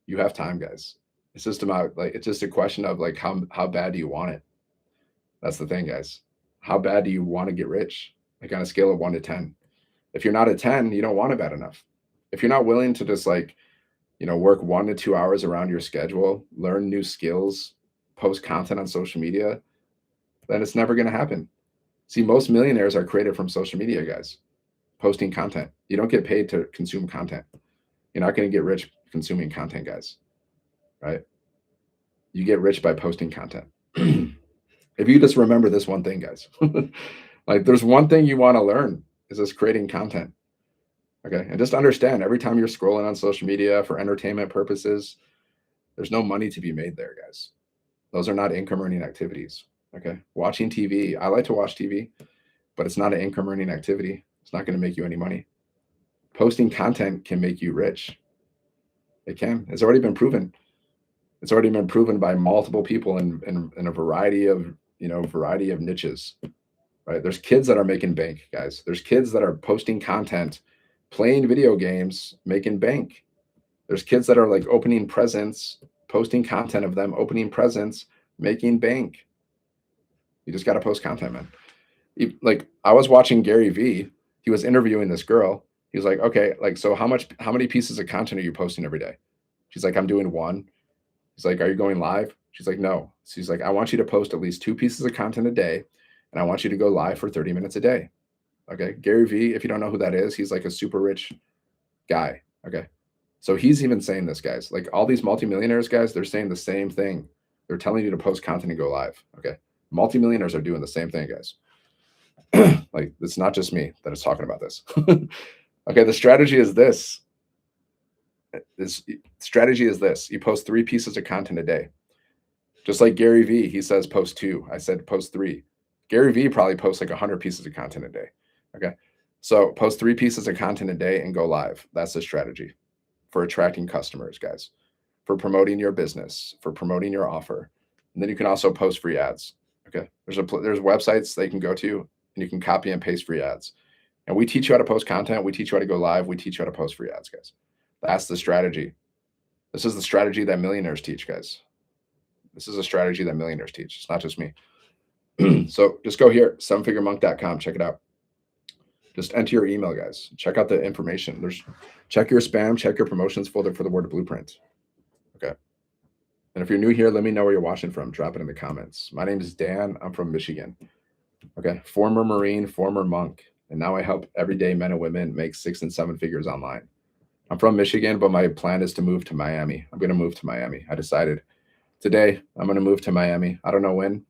You have time, guys. It's just about, like, it's just a question of, like, how bad do you want it? That's the thing, guys. How bad do you want to get rich? Like, on a scale of 1 to 10. If you're not a 10, you don't want it bad enough. If you're not willing to just, like, work 1 to 2 hours around your schedule, learn new skills, post content on social media, then it's never going to happen. See, most millionaires are created from social media, guys. Posting content. You don't get paid to consume content. You're not going to get rich consuming content, guys. Right? You get rich by posting content. If you just remember this one thing, guys, like, there's one thing you want to learn, is this creating content. Okay. And just understand, every time you're scrolling on social media for entertainment purposes, there's no money to be made there, guys. Those are not income earning activities. Okay. Watching TV. I like to watch TV, but it's not an income earning activity. It's not going to make you any money. Posting content can make you rich. It can. It's already been proven. It's already been proven by multiple people in a variety of niches. Right? There's kids that are making bank, guys. There's kids that are posting content, playing video games, making bank. There's kids that are, like, opening presents, posting content of them opening presents, making bank. You just got to post content, man. Like, I was watching Gary Vee. He was interviewing this girl. He was like, okay, like, so how many pieces of content are you posting every day? She's like, I'm doing one. He's like, are you going live? She's like, no. She's like, I want you to post at least 2 pieces of content a day, and I want you to go live for 30 minutes a day. Okay. Gary Vee, if you don't know who that is, he's like a super rich guy. Okay. So he's even saying this, guys. Like all these multimillionaires, guys, they're saying the same thing. They're telling you to post content and go live. Okay. Multimillionaires are doing the same thing, guys. Like it's not just me that is talking about this. Okay. The strategy is this. This strategy is this. You post 3 pieces of content a day. Just like Gary Vee, he says post 2. I said post 3. Gary Vee probably posts like 100 pieces of content a day. Okay. So post 3 pieces of content a day and go live. That's the strategy for attracting customers, guys, for promoting your business, for promoting your offer. And then you can also post free ads. Okay. There's websites they can go to and you can copy and paste free ads. And we teach you how to post content. We teach you how to go live. We teach you how to post free ads, guys. That's the strategy. This is the strategy that millionaires teach, guys. This is a strategy that millionaires teach. It's not just me. So just go here, sevenfiguremonk.com. Check it out. Just enter your email, guys. Check out the information. Check your spam, check your promotions folder for the word blueprint. Okay. And if you're new here, let me know where you're watching from. Drop it in the comments. My name is Dan. I'm from Michigan. Okay. Former Marine, former monk. And now I help everyday men and women make 6 and 7 figures online. I'm from Michigan, but my plan is to move to Miami. I'm going to move to Miami. I decided today I'm going to move to Miami. I don't know when.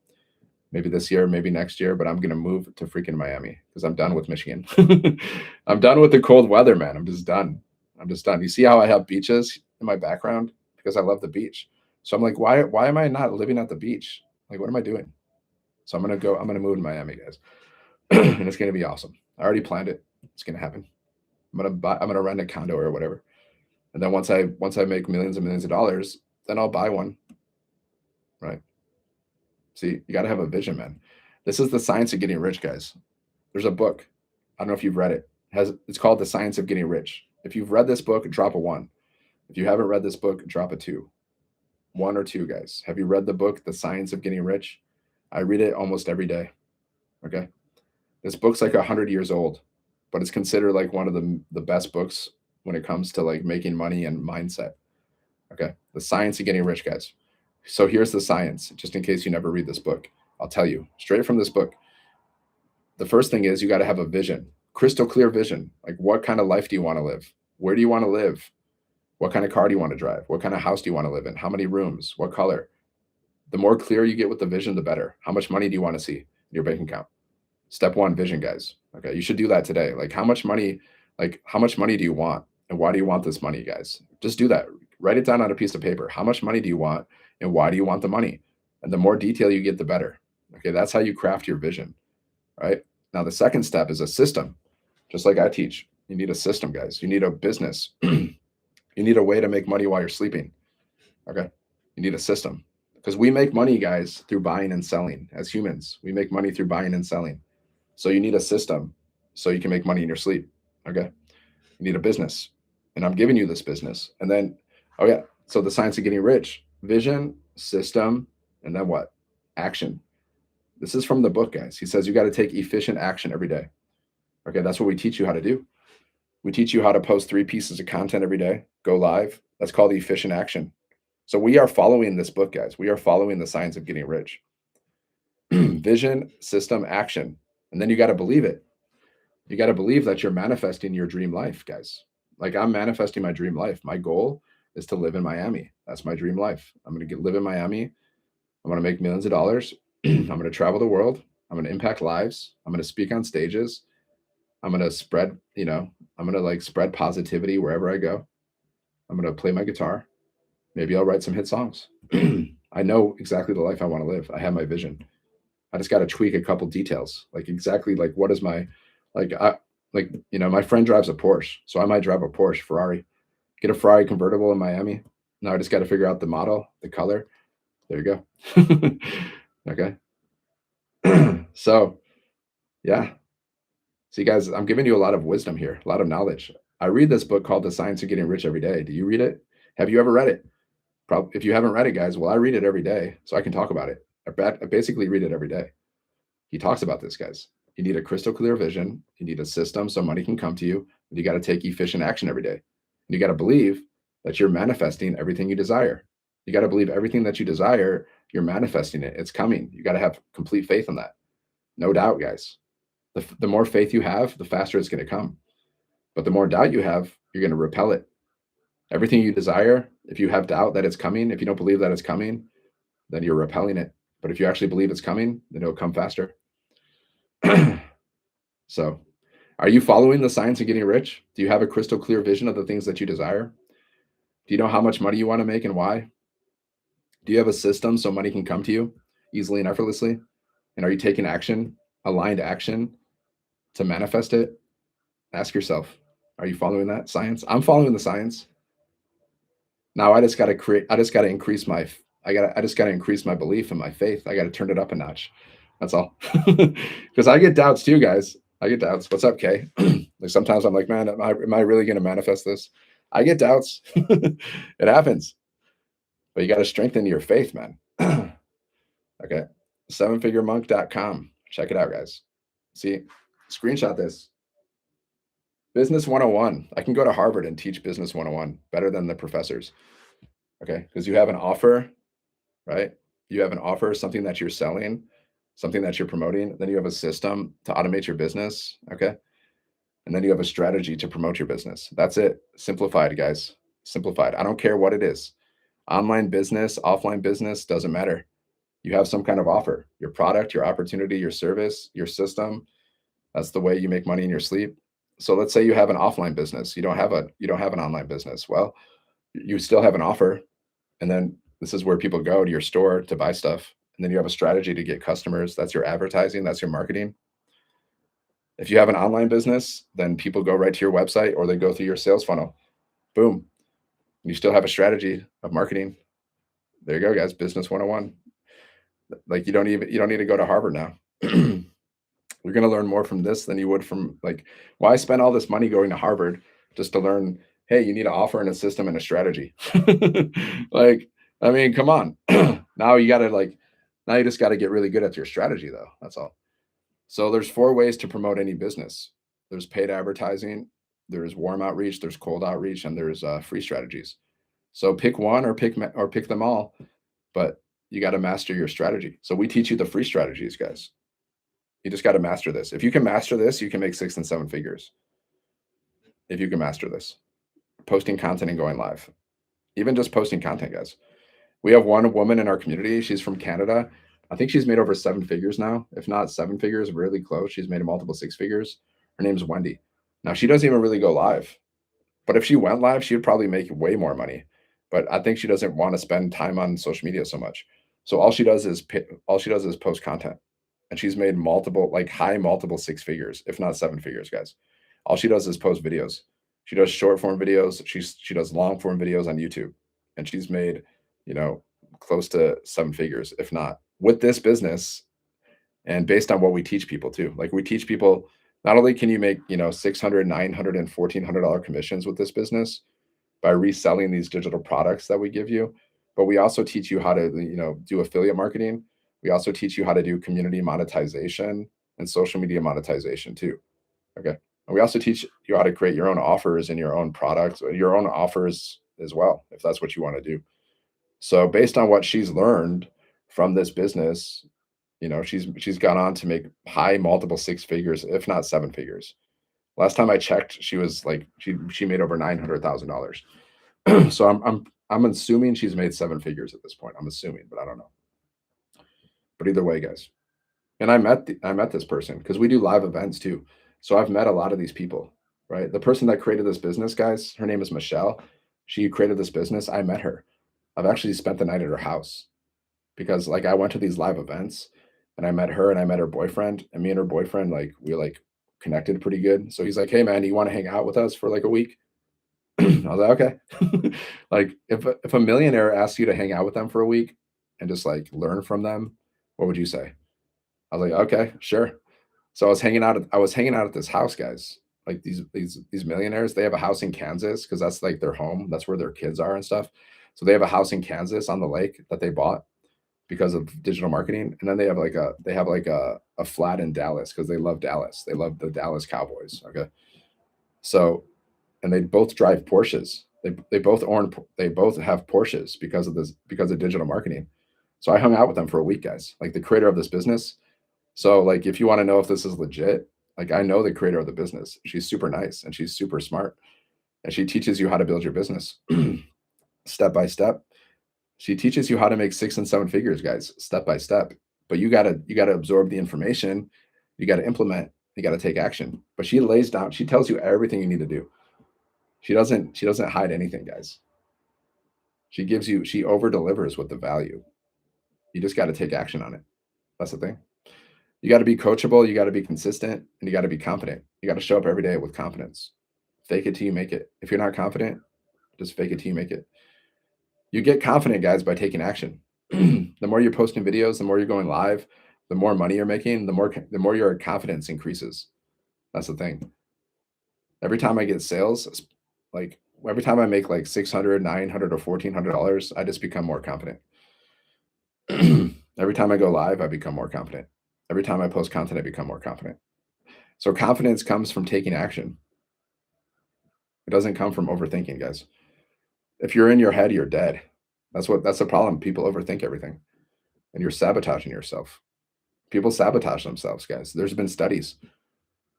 Maybe this year, maybe next year, but I'm going to move to freaking Miami because I'm done with Michigan. I'm done with the cold weather, man. I'm just done. You see how I have beaches in my background? Because I love the beach. So I'm like, why am I not living at the beach? Like, what am I doing? So I'm going to move to Miami, guys. And it's going to be awesome. I already planned it. It's going to happen. I'm going to rent a condo or whatever. And then once I make millions and millions of dollars, then I'll buy one. Right. See, you got to have a vision, man. This is the science of getting rich, guys. There's a book. I don't know if you've read it. It's called The Science of Getting Rich. If you've read this book, drop a 1. If you haven't read this book, drop a 2. 1 or 2, guys. Have you read the book, The Science of Getting Rich? I read it almost every day. Okay. This book's like 100 years old, but it's considered like one of the best books when it comes to like making money and mindset. Okay. The Science of Getting Rich, guys. So here's the science, just in case you never read this book. I'll tell you straight from this book. The first thing is you got to have a vision, crystal clear vision. Like what kind of life do you want to live? Where do you want to live? What kind of car do you want to drive? What kind of house do you want to live in? How many rooms? What color? The more clear you get with the vision, the better. How much money do you want to see in your bank account? Step 1, vision, guys. Okay. You should do that today. Like how much money do you want? And why do you want this money, guys? Just do that. Write it down on a piece of paper. How much money do you want? And why do you want the money? And the more detail you get, the better. Okay, that's how you craft your vision, right? Now, the second step is a system, just like I teach. You need a system, guys. You need a business. You need a way to make money while you're sleeping, okay? You need a system because we make money, guys, through buying and selling. As humans, we make money through buying and selling. So you need a system so you can make money in your sleep, okay? You need a business, and I'm giving you this business. And then, oh yeah, so the science of getting rich. Vision, system, and then what? Action. This is from the book, guys. He says you got to take efficient action every day. Okay, that's what we teach you how to do. We teach you how to post 3 pieces of content every day, go live. That's called efficient action. So we are following this book, guys. We are following the science of getting rich. Vision, system, action. And then you got to believe it. You got to believe that you're manifesting your dream life, guys. Like I'm manifesting my dream life. My goal is to live in Miami. That's my dream life. I'm going to live in Miami. I'm going to make millions of dollars. I'm going to travel the world. I'm going to impact lives. I'm going to speak on stages. I'm going to spread, I'm going to like spread positivity wherever I go. I'm going to play my guitar. Maybe I'll write some hit songs. I know exactly the life I want to live. I have my vision. I just got to tweak a couple details. Like exactly like what is my, my friend drives a Porsche. So I might drive a Porsche, Ferrari. Get a Ferrari convertible in Miami. Now I just got to figure out the model, the color. There you go. Okay. So, yeah. See, guys, I'm giving you a lot of wisdom here, a lot of knowledge. I read this book called The Science of Getting Rich every day. Do you read it? Have you ever read it? Probably. If you haven't read it, guys, well, I read it every day, so I can talk about it. I basically read it every day. He talks about this, guys. You need a crystal clear vision. You need a system so money can come to you. And you got to take efficient action every day. And you got to believe that you're manifesting everything you desire. You got to believe everything that you desire, you're manifesting it. It's coming. You got to have complete faith in that. No doubt, guys. The more faith you have, the faster it's going to come. But the more doubt you have, you're going to repel it. Everything you desire, if you have doubt that it's coming, if you don't believe that it's coming, then you're repelling it. But if you actually believe it's coming, then it'll come faster. So, are you following the science of getting rich? Do you have a crystal clear vision of the things that you desire? Do you know how much money you want to make and why? Do you have a system so money can come to you easily and effortlessly? And are you taking action, aligned action to manifest it? Ask yourself, are you following that science? I'm following the science. Now I just got to increase my I just got to increase my belief and my faith. I got to turn it up a notch. That's all. Cuz I get doubts too, guys. I get doubts. What's up, Kay? Like sometimes I'm like, man, am I really going to manifest this? I get doubts. It happens. But you got to strengthen your faith, man. Okay. Sevenfiguremonk.com. Check it out, guys. See, screenshot this. Business 101. I can go to Harvard and teach Business 101 better than the professors. Okay. Because you have an offer, right? You have an offer, something that you're selling, something that you're promoting. Then you have a system to automate your business. Okay. And then you have a strategy to promote your business. That's it. Simplified, guys. Simplified. I don't care what it is. Online business, offline business, doesn't matter. You have some kind of offer, your product, your opportunity, your service, your system. That's the way you make money in your sleep. So let's say you have an offline business. You don't have an online business. Well, you still have an offer. And then this is where people go to your store to buy stuff. And then you have a strategy to get customers. That's your advertising, that's your marketing. If you have an online business, then people go right to your website or they go through your sales funnel. Boom. You still have a strategy of marketing. There you go, guys. Business 101. Like you don't need to go to Harvard now. You're going to learn more from this than you would from like, why spend all this money going to Harvard just to learn, hey, you need an offer and a system and a strategy. Like, I mean, come on. Now you got to like, now you just got to get really good at your strategy though. That's all. So there's four ways to promote any business. There's paid advertising, there's warm outreach, there's cold outreach, and there's free strategies. So pick one or pick them all, but you got to master your strategy. So we teach you the free strategies, guys. You just got to master this. If you can master this, you can make 6 and 7 figures. If you can master this, posting content and going live, even just posting content, guys. We have one woman in our community. She's from Canada. I think she's made over 7 figures now, if not 7 figures, really close. She's made a multiple 6 figures. Her name's Wendy. Now she doesn't even really go live, but if she went live, she would probably make way more money. But I think she doesn't want to spend time on social media so much. So all she does is post content, and she's made multiple like high multiple 6 figures, if not 7 figures, guys. All she does is post videos. She does short form videos. She does long form videos on YouTube, and she's made you know close to 7 figures, if not with this business. And based on what we teach people too, like we teach people not only can you make 600, 900, and $1,400 commissions with this business by reselling these digital products that we give you, but we also teach you how to do affiliate marketing. We also teach you how to do community monetization and social media monetization too. Okay. And we also teach you how to create your own offers and your own products, your own offers as well, if that's what you want to do. So based on what she's learned from this business, she's gone on to make high multiple 6 figures, if not 7 figures. Last time I checked, she was like she made over $900,000. So I'm assuming she's made 7 figures at this point. I'm assuming, but I don't know. But either way, guys. And I met this person because we do live events too. So I've met a lot of these people, right? The person that created this business, guys, her name is Michelle. She created this business. I met her. I've actually spent the night at her house because like I went to these live events and I met her and I met her boyfriend, and me and her boyfriend we like connected pretty good. So he's like, "Hey man, do you want to hang out with us for like a week?" I was like, "Okay." Like if a millionaire asks you to hang out with them for a week and just like learn from them, what would you say? I was like, "Okay, sure." So I was hanging out at this house, guys. Like these millionaires, they have a house in Kansas because that's like their home. That's where their kids are and stuff. So they have a house in Kansas on the lake that they bought because of digital marketing. And then they have like a flat in Dallas because they love Dallas. They love the Dallas Cowboys. Okay. So and they both drive Porsches. They both have Porsches because of this, because of digital marketing. So I hung out with them for a week, guys. Like the creator of this business. So like if you want to know if this is legit, like I know the creator of the business. She's super nice and she's super smart, and she teaches you how to build your business step by step. She teaches you how to make 6 and 7 figures, guys, step by step. But you gotta absorb the information, you gotta implement, you gotta take action. But she lays down, she tells you everything you need to do. She doesn't hide anything, guys. She over delivers with the value. You just gotta take action on it. That's the thing. You gotta be coachable, you gotta be consistent, and you gotta be confident. You gotta show up every day with confidence. Fake it till you make it. If you're not confident, just fake it till you make it. You get confident, guys, by taking action. The more you're posting videos, the more you're going live, the more money you're making, the more your confidence increases. That's the thing. Every time I get sales, like every time I make like 600, 900, or $1,400, I just become more confident. Every time I go live, I become more confident. Every time I post content, I become more confident. So confidence comes from taking action. It doesn't come from overthinking, guys. If you're in your head, you're dead. That's the problem. People overthink everything and you're sabotaging yourself. People sabotage themselves, guys. There's been studies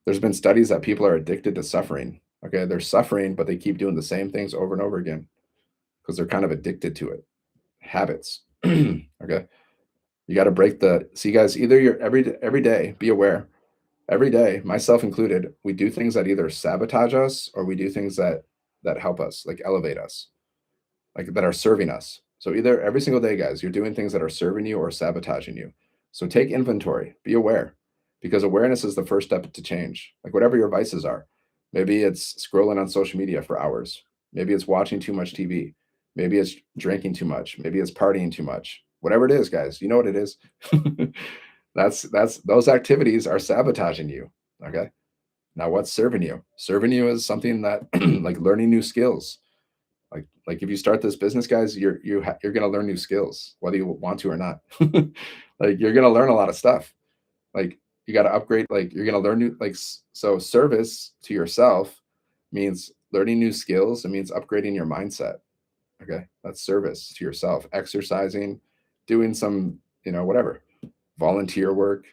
that people are addicted to suffering. Okay, they're suffering, but they keep doing the same things over and over again because they're kind of addicted to it. Habits. Okay, you got to break the. See, guys, either you're every day. Be aware. Every day, myself included, we do things that either sabotage us or we do things that help us, like elevate us, like that are serving us. So either every single day, guys, you're doing things that are serving you or sabotaging you. So take inventory, be aware, because awareness is the first step to change. Like whatever your vices are, maybe it's scrolling on social media for hours, maybe it's watching too much TV, maybe it's drinking too much, maybe it's partying too much. Whatever it is, guys, you know what it is. That's those activities are sabotaging you. Okay. Now, what's serving you? Serving you is something that like learning new skills, like if you start this business, guys, you're going to learn new skills whether you want to or not. Like you're going to learn a lot of stuff. Like you got to upgrade, like you're going to learn new, so service to yourself means learning new skills. It means upgrading your mindset. Okay, that's service to yourself. Exercising, doing some, whatever, volunteer work.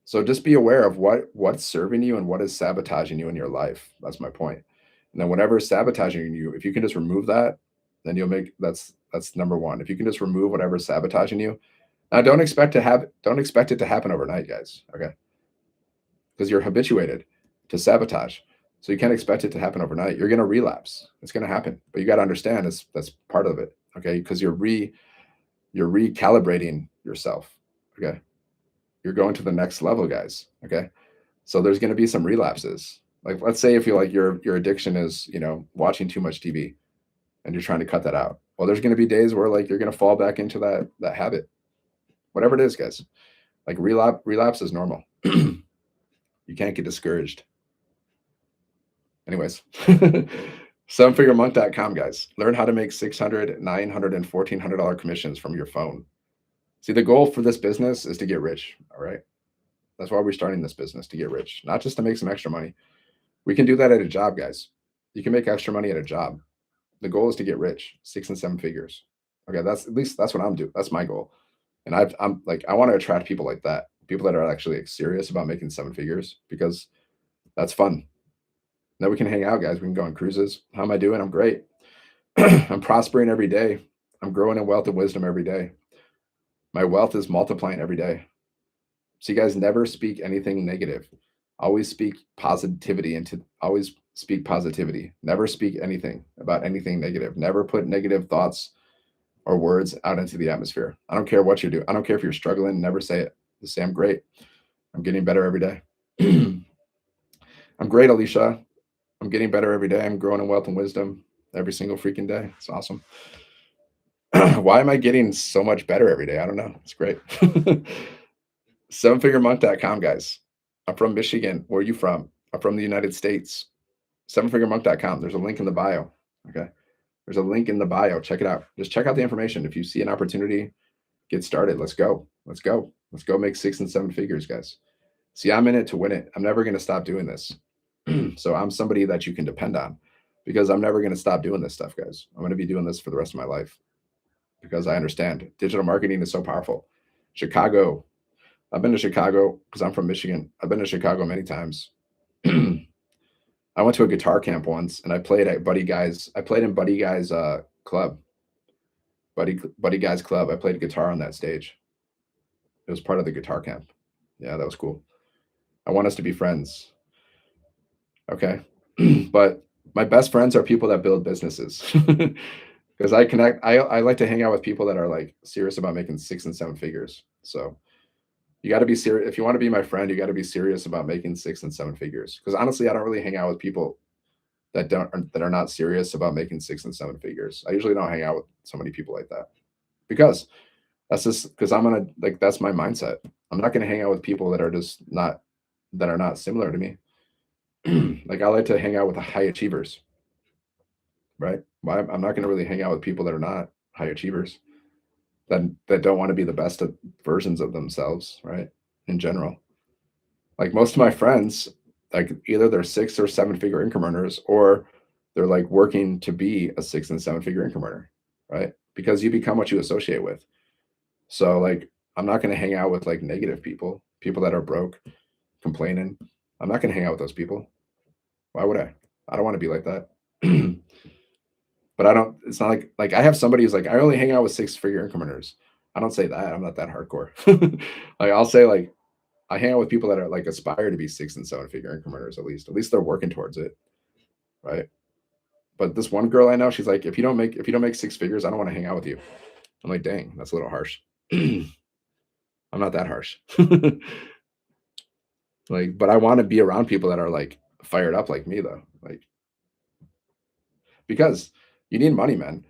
So just be aware of what's serving you and what is sabotaging you in your life. That's my point. And then whatever is sabotaging you, if you can just remove that, then you'll make that's number one. If you can just remove whatever's sabotaging you. Now don't expect it to happen overnight, guys. Okay. Because you're habituated to sabotage. So you can't expect it to happen overnight. You're gonna relapse. It's gonna happen. But you got to understand that's part of it. Okay. Because you're recalibrating yourself. Okay. You're going to the next level, guys. Okay. So there's going to be some relapses. Like let's say if you like your addiction is, watching too much TV and you're trying to cut that out. Well, there's going to be days where like you're going to fall back into that habit. Whatever it is, guys. Like relapse is normal. You can't get discouraged. Anyways, sevenfiguremonk.com, guys. Learn how to make 600, 900, and $1,400 commissions from your phone. See, the goal for this business is to get rich. All right. That's why we're starting this business, to get rich, not just to make some extra money. We can do that at a job, guys. You can make extra money at a job. The goal is to get rich, 6 and 7 figures. Okay, that's at least that's what I'm doing. That's my goal. And I'm like, I want to attract people like that, people that are actually like, serious about making 7 figures, because that's fun. Then we can hang out, guys. We can go on cruises. How am I doing? I'm great. I'm prospering every day. I'm growing in wealth and wisdom every day. My wealth is multiplying every day. So you guys never speak anything negative. Always speak positivity. Never speak anything about anything negative. Never put negative thoughts or words out into the atmosphere. I don't care what you do. I don't care if you're struggling. Never say it. Just say I'm great. I'm getting better every day. I'm great, Alicia. I'm getting better every day. I'm growing in wealth and wisdom every single freaking day. It's awesome. Why am I getting so much better every day? I don't know. It's great. Sevenfiguremonk.com, guys. I'm from Michigan. Where are you from? I'm from the United States. Sevenfiguremonk.com. There's a link in the bio. Okay. There's a link in the bio. Check it out. Just check out the information. If you see an opportunity, get started. Let's go. Let's go. Let's go make 6 and 7 figures, guys. See, I'm in it to win it. I'm never going to stop doing this. So I'm somebody that you can depend on. because I'm never going to stop doing this stuff, guys. I'm going to be doing this for the rest of my life because I understand digital marketing is so powerful. Chicago. I've been to Chicago because I'm from Michigan. I've been to Chicago many times. I went to a guitar camp once and I played at Buddy Guy's. I played in Buddy Guy's club, Buddy Guy's club. I played guitar on that stage. It was part of the guitar camp. Yeah, that was cool. I want us to be friends. Okay. But my best friends are people that build businesses. Because I like to hang out with people that are like serious about making 6 and 7 figures. So you got to be serious. If you want to be my friend, you got to be serious about making 6 and 7 figures. Because honestly, I don't really hang out with people that are not serious about making 6 and 7 figures. I usually don't hang out with so many people like that because that's just because I'm gonna like that's my mindset. I'm not gonna hang out with people that are just not that are not similar to me. Like I like to hang out with the high achievers, right? I'm not gonna really hang out with people that are not high achievers that don't want to be the best of versions of themselves, right? In general, like most of my friends, like either they're 6 or 7 figure income earners or they're like working to be a 6 and 7 figure income earner, right? Because you become what you associate with. So like I'm not gonna hang out with like negative people, people that are broke, complaining. I'm not gonna hang out with those people. Why would I? I don't want to be like that. But I don't. It's not like I have somebody who's like I only hang out with 6 figure income earners. I don't say that. I'm not that hardcore. Like I'll say like I hang out with people that are like aspire to be 6 and 7 figure income earners at least. At least they're working towards it, right? But this one girl I know, she's like, if you don't make 6 figures, I don't want to hang out with you. I'm like, dang, that's a little harsh. I'm not that harsh. Like, but I want to be around people that are like fired up like me though. Like because you need money, man.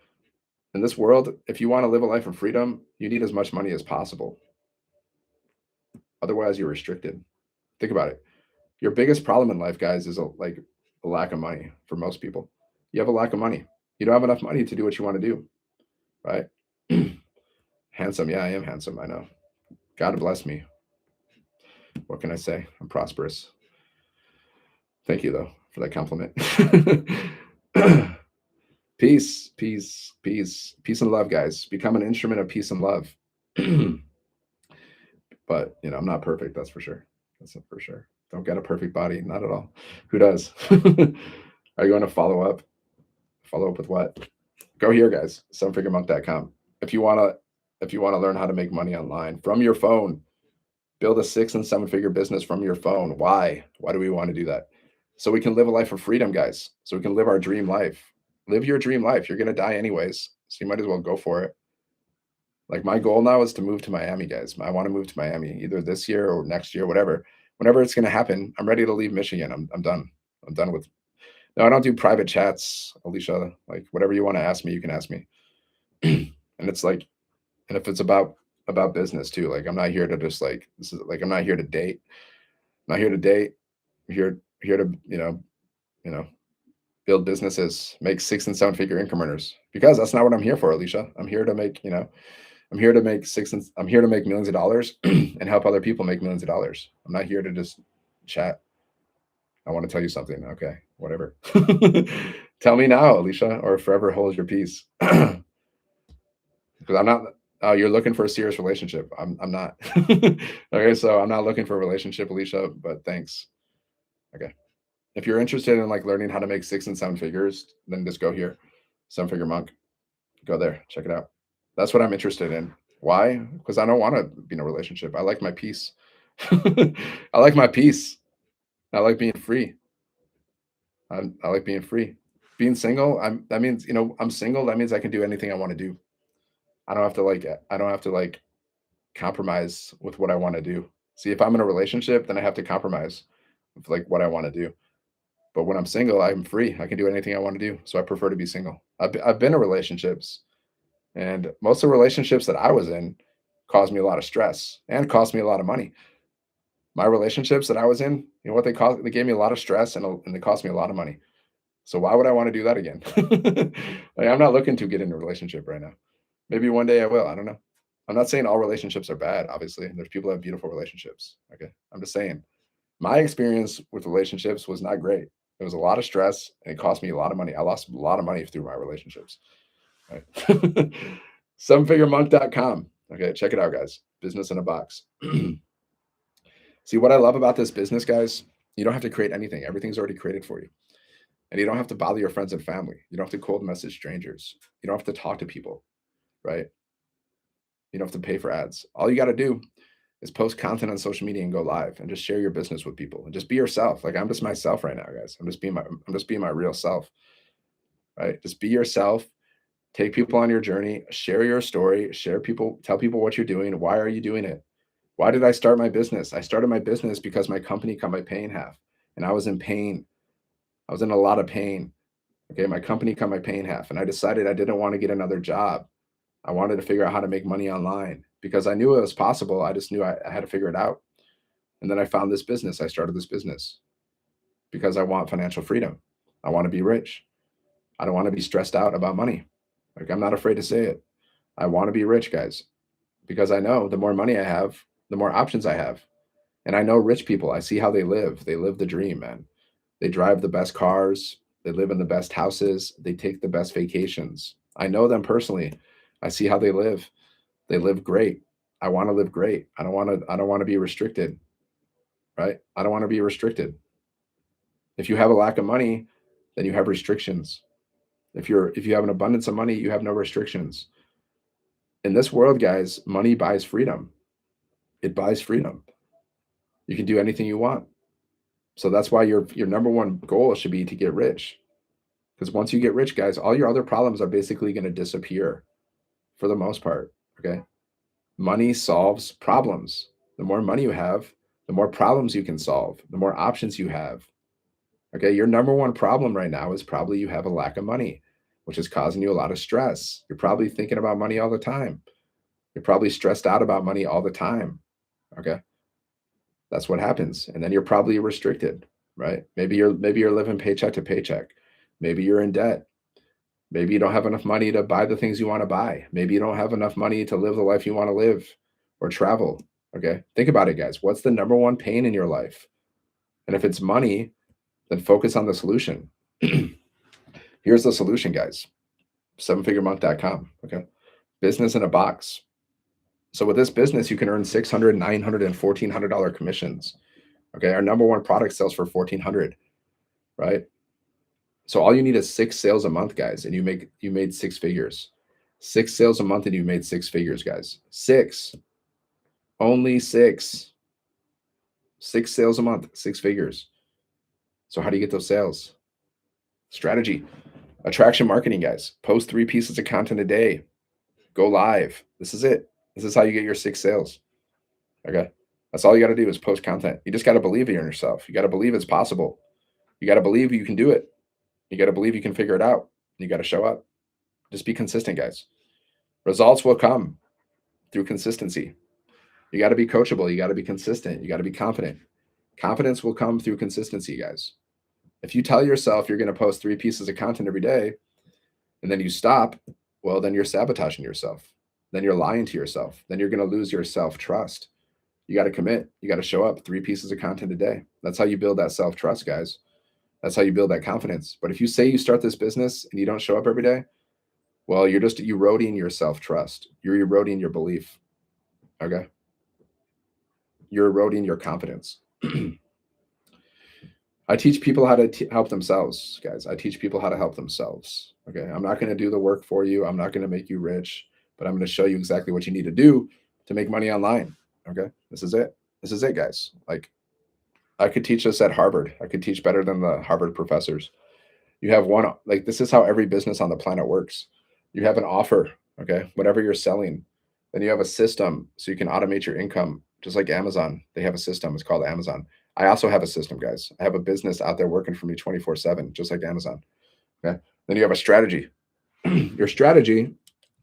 In this world, if you want to live a life of freedom, you need as much money as possible. Otherwise, you're restricted. Think about it. Your biggest problem in life, guys, is like a lack of money for most people. You have a lack of money. You don't have enough money to do what you want to do, right? Handsome. Yeah, I am handsome. I know. God bless me. What can I say? I'm prosperous. Thank you, though, for that compliment. Peace, peace, peace, peace and love, guys. Become an instrument of peace and love. But I'm not perfect. That's for sure. That's for sure. Don't get a perfect body. Not at all. Who does? Are you going to follow up? Follow up with what? Go here, guys. Sevenfiguremonk.com. If you wanna, if you wanna learn how to make money online from your phone, build a 6 and 7 figure business from your phone. Why? Why do we want to do that? So we can live a life of freedom, guys. So we can live our dream life. Live your dream life. You're gonna die anyways, so you might as well go for it. Like my goal now is to move to Miami, guys. I want to move to Miami either this year or next year, whatever. Whenever it's going to happen, I'm ready to leave Michigan. I'm done. I'm done with. No, I don't do private chats, Alicia. Like whatever you want to ask me, you can ask me. And it's like, and if it's about business too, like I'm not here to just like this is like I'm not here to date. I'm not here to date. I'm here to you know build businesses, make 6 and 7 figure income earners. Because that's not what I'm here for, Alicia. I'm here to make I'm here to make millions of dollars and help other people make millions of dollars. I'm not here to just chat. I want to tell you something. Okay, whatever. Tell me now, Alicia, or forever hold your peace. Because I'm not. Oh, you're looking for a serious relationship. I'm not. Okay, so I'm not looking for a relationship, Alicia. But thanks. Okay. If you're interested in like learning how to make 6 and 7 figures, then just go here, 7 Figure Monk. Go there, check it out. That's what I'm interested in. Why? Because I don't want to be in a relationship. I like my peace. I like my peace. I like being free. I like being free. Being single, that means I'm single. That means I can do anything I want to do. I don't have to like compromise with what I want to do. See, if I'm in a relationship, then I have to compromise with like what I want to do. But when I'm single, I'm free. I can do anything I want to do. So I prefer to be single. I've been in relationships, and most of the relationships that I was in caused me a lot of stress and cost me a lot of money. My relationships that I was in, you know what they cost? They gave me a lot of stress and they cost me a lot of money. So why would I want to do that again? Like I'm not looking to get in a relationship right now. Maybe one day I will. I don't know. I'm not saying all relationships are bad. Obviously, there's people that have beautiful relationships. Okay, I'm just saying my experience with relationships was not great. It was a lot of stress and it cost me a lot of money. I lost a lot of money through my relationships. Right. Sevenfiguremonk.com. Okay, check it out, guys. Business in a box. See, what I love about this business, guys, you don't have to create anything. Everything's already created for you. And you don't have to bother your friends and family. You don't have to cold message strangers. You don't have to talk to people, right? You don't have to pay for ads. All you got to do is post content on social media and go live and just share your business with people and just be yourself. Like I'm just myself right now, guys. I'm just being my real self, right? Just be yourself. Take people on your journey, share your story, tell people what you're doing. Why are you doing it? Why did I start my business? I started my business because my company cut my pay in half and I was in pain. I was in a lot of pain. Okay. My company cut my pay in half and I decided I didn't want to get another job. I wanted to figure out how to make money online because I knew it was possible. I just knew I had to figure it out. And then I found this business. I started this business because I want financial freedom. I want to be rich. I don't want to be stressed out about money. Like I'm not afraid to say it. I want to be rich, guys, because I know the more money I have, the more options I have. And I know rich people. I see how they live. They live the dream, man. They drive the best cars. They live in the best houses. They take the best vacations. I know them personally. I see how they live. They live great. I want to live great. I don't want to be restricted, right? I don't want to be restricted. If you have a lack of money, then you have restrictions. If you have an abundance of money, you have no restrictions. In this world, guys, money buys freedom. It buys freedom. You can do anything you want. So that's why your number one goal should be to get rich. Because once you get rich, guys, all your other problems are basically going to disappear for the most part. Okay. Money solves problems. The more money you have, the more problems you can solve, the more options you have. Okay. Your number one problem right now is probably you have a lack of money, which is causing you a lot of stress. You're probably thinking about money all the time. You're probably stressed out about money all the time. Okay. That's what happens. And then you're probably restricted, right? Maybe you're living paycheck to paycheck. Maybe you're in debt. Maybe you don't have enough money to buy the things you want to buy. Maybe you don't have enough money to live the life you want to live or travel. Okay. Think about it, guys. What's the number one pain in your life? And if it's money, then focus on the solution. Here's the solution, guys. Sevenfiguremonk.com. Okay. Business in a box. So with this business, you can earn $600, $900, and $1,400 commissions. Okay. Our number one product sells for $1,400, right? So all you need is 6 sales a month, guys, and you made 6 figures. 6 sales a month and you made 6 figures, guys. 6. Only 6. 6 sales a month, 6 figures. So how do you get those sales? Strategy. Attraction marketing, guys. Post 3 pieces of content a day. Go live. This is it. This is how you get your 6 sales. Okay. That's all you got to do is post content. You just got to believe in yourself. You got to believe it's possible. You got to believe you can do it. You got to believe you can figure it out. You got to show up. Just be consistent, guys. Results will come through consistency. You got to be coachable. You got to be consistent. You got to be confident. Confidence will come through consistency, guys. If you tell yourself you're going to post 3 pieces of content every day and then you stop, well, then you're sabotaging yourself. Then you're lying to yourself. Then you're going to lose your self-trust. You got to commit. You got to show up 3 pieces of content a day. That's how you build that self-trust, guys. That's how you build that confidence. But if you say you start this business and you don't show up every day, well, you're just eroding your self-trust. You're eroding your belief. Okay. You're eroding your confidence. I teach people how to help themselves, guys. I teach people how to help themselves. Okay. I'm not going to do the work for you. I'm not going to make you rich, but I'm going to show you exactly what you need to do to make money online. Okay. This is it. This is it, guys. Like I could teach this at Harvard. I could teach better than the Harvard professors. You have one, like this is how every business on the planet works. You have an offer, okay, whatever you're selling. Then you have a system so you can automate your income, just like Amazon. They have a system. It's called Amazon. I also have a system, guys. I have a business out there working for me 24/7, just like Amazon. Okay. Then you have a strategy. Your strategy,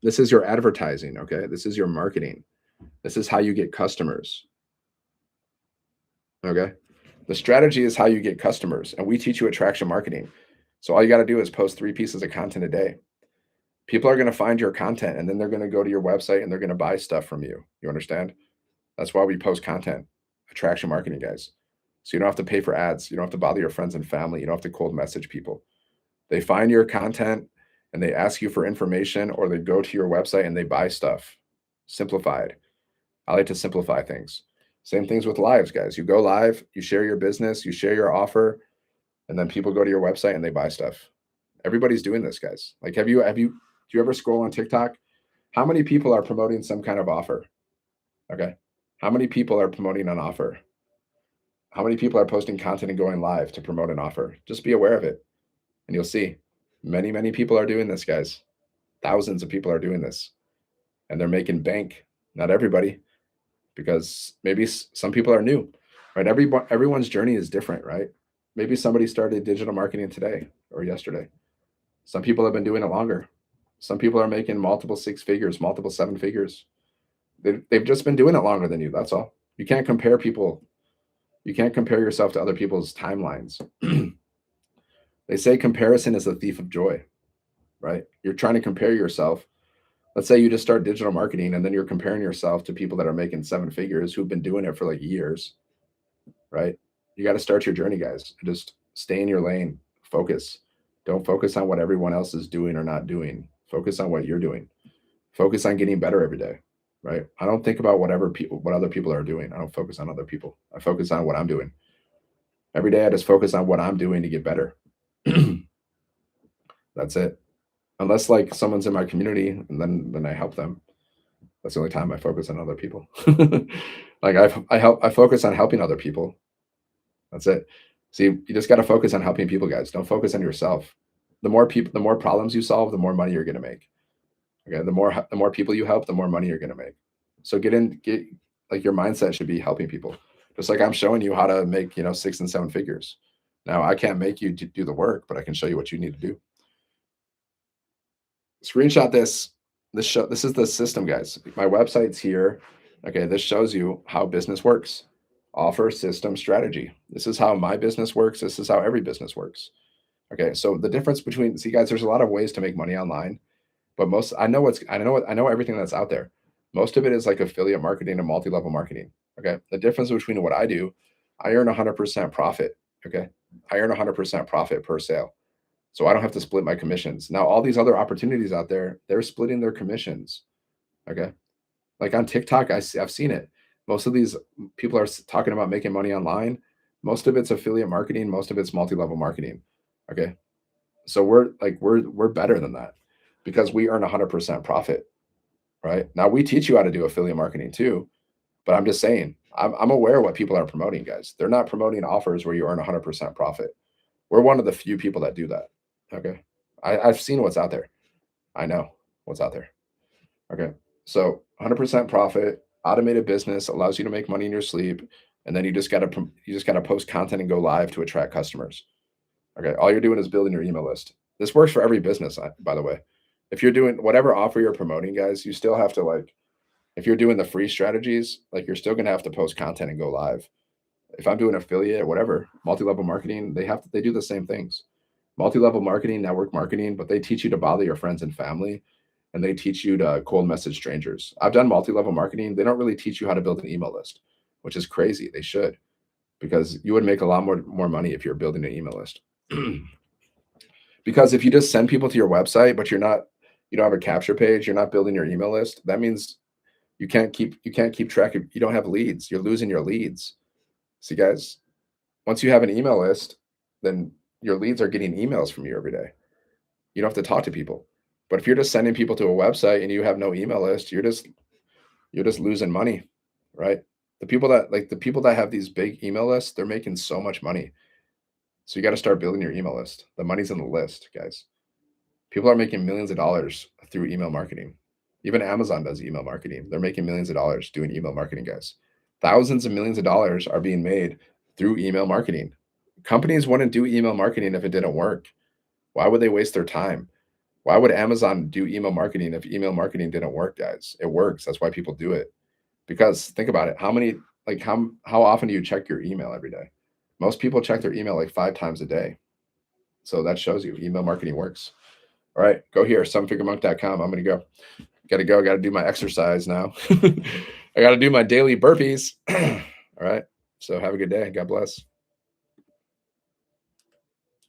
this is your advertising. Okay. This is your marketing. This is how you get customers. Okay. The strategy is how you get customers. And we teach you attraction marketing. So all you got to do is post 3 pieces of content a day. People are going to find your content and then they're going to go to your website and they're going to buy stuff from you. You understand? That's why we post content. Attraction marketing, guys. So you don't have to pay for ads. You don't have to bother your friends and family. You don't have to cold message people. They find your content and they ask you for information, or they go to your website and they buy stuff. Simplified. I like to simplify things. Same things with lives, guys. You go live, you share your business, you share your offer, and then people go to your website and they buy stuff. Everybody's doing this, guys. Like, do you ever scroll on TikTok? How many people are promoting some kind of offer? Okay. How many people are promoting an offer? How many people are posting content and going live to promote an offer? Just be aware of it and you'll see many, many people are doing this, guys. Thousands of people are doing this and they're making bank. Not everybody, because maybe some people are new, right? Everyone's journey is different, right? Maybe somebody started digital marketing today or yesterday. Some people have been doing it longer. Some people are making multiple six figures, multiple seven figures. They've just been doing it longer than you. That's all. You can't compare people. You can't compare yourself to other people's timelines. They say comparison is a thief of joy, right? You're trying to compare yourself. Let's say you just start digital marketing and then you're comparing yourself to people that are making seven figures who've been doing it for like years, right? You got to start your journey, guys. Just stay in your lane, focus. Don't focus on what everyone else is doing or not doing. Focus on what you're doing. Focus on getting better every day, right? I don't think about what other people are doing. I don't focus on other people. I focus on what I'm doing. Every day I just focus on what I'm doing to get better. That's it. Unless like someone's in my community and then I help them. That's the only time I focus on other people. Like I focus on helping other people. That's it. See, you just got to focus on helping people, guys. Don't focus on yourself. The more problems you solve, the more money you're going to make. Okay, the more people you help, the more money you're going to make. So get like your mindset should be helping people. Just like I'm showing you how to make, 6 and 7 figures. Now, I can't make you do the work, but I can show you what you need to do. Screenshot this. This is the system, guys. My website's here. Okay, this shows you how business works. Offer, system, strategy. This is how my business works. This is how every business works. Okay, so the difference between, see, guys, there's a lot of ways to make money online, but I know everything that's out there. Most of it is like affiliate marketing and multi-level marketing. Okay, the difference between what I do, I earn 100% profit. Okay, I earn 100% profit per sale. So I don't have to split my commissions. Now, all these other opportunities out there, they're splitting their commissions. Okay. Like on TikTok, I've seen it. Most of these people are talking about making money online. Most of it's affiliate marketing. Most of it's multi-level marketing. Okay. So we're better than that because we earn 100% profit. Right. Now we teach you how to do affiliate marketing too. But I'm just saying, I'm aware what people are promoting, guys. They're not promoting offers where you earn 100% profit. We're one of the few people that do that. Okay. I've seen what's out there. I know what's out there. Okay. So 100% profit, automated business allows you to make money in your sleep. And then you just gotta post content and go live to attract customers. Okay. All you're doing is building your email list. This works for every business, by the way. If you're doing whatever offer you're promoting, guys, you still have to like, if you're doing the free strategies, like you're still gonna have to post content and go live. If I'm doing affiliate, whatever, multi-level marketing, they do the same things. Multi-level marketing, network marketing, but they teach you to bother your friends and family and they teach you to cold message strangers. I've done multi-level marketing. They don't really teach you how to build an email list, which is crazy. They should, because you would make a lot more money if you're building an email list. Because if you just send people to your website, but you don't have a capture page, you're not building your email list, that means you can't keep track of, you don't have leads. You're losing your leads. See, guys, once you have an email list, then your leads are getting emails from you every day. You don't have to talk to people. But if you're just sending people to a website and you have no email list, you're just losing money, right? The people that have these big email lists, they're making so much money. So you got to start building your email list. The money's in the list, guys. People are making millions of dollars through email marketing. Even Amazon does email marketing. They're making millions of dollars doing email marketing, guys. Thousands of millions of dollars are being made through email marketing. Companies wouldn't do email marketing if it didn't work. Why would they waste their time? Why would Amazon do email marketing if email marketing didn't work, guys? It works. That's why people do it. Because think about it. How often do you check your email every day? Most people check their email like 5 times a day. So that shows you email marketing works. All right, go here, sevenfiguremonk.com. I'm gonna go. Gotta do my exercise now. I gotta do my daily burpees. All right. So have a good day. God bless.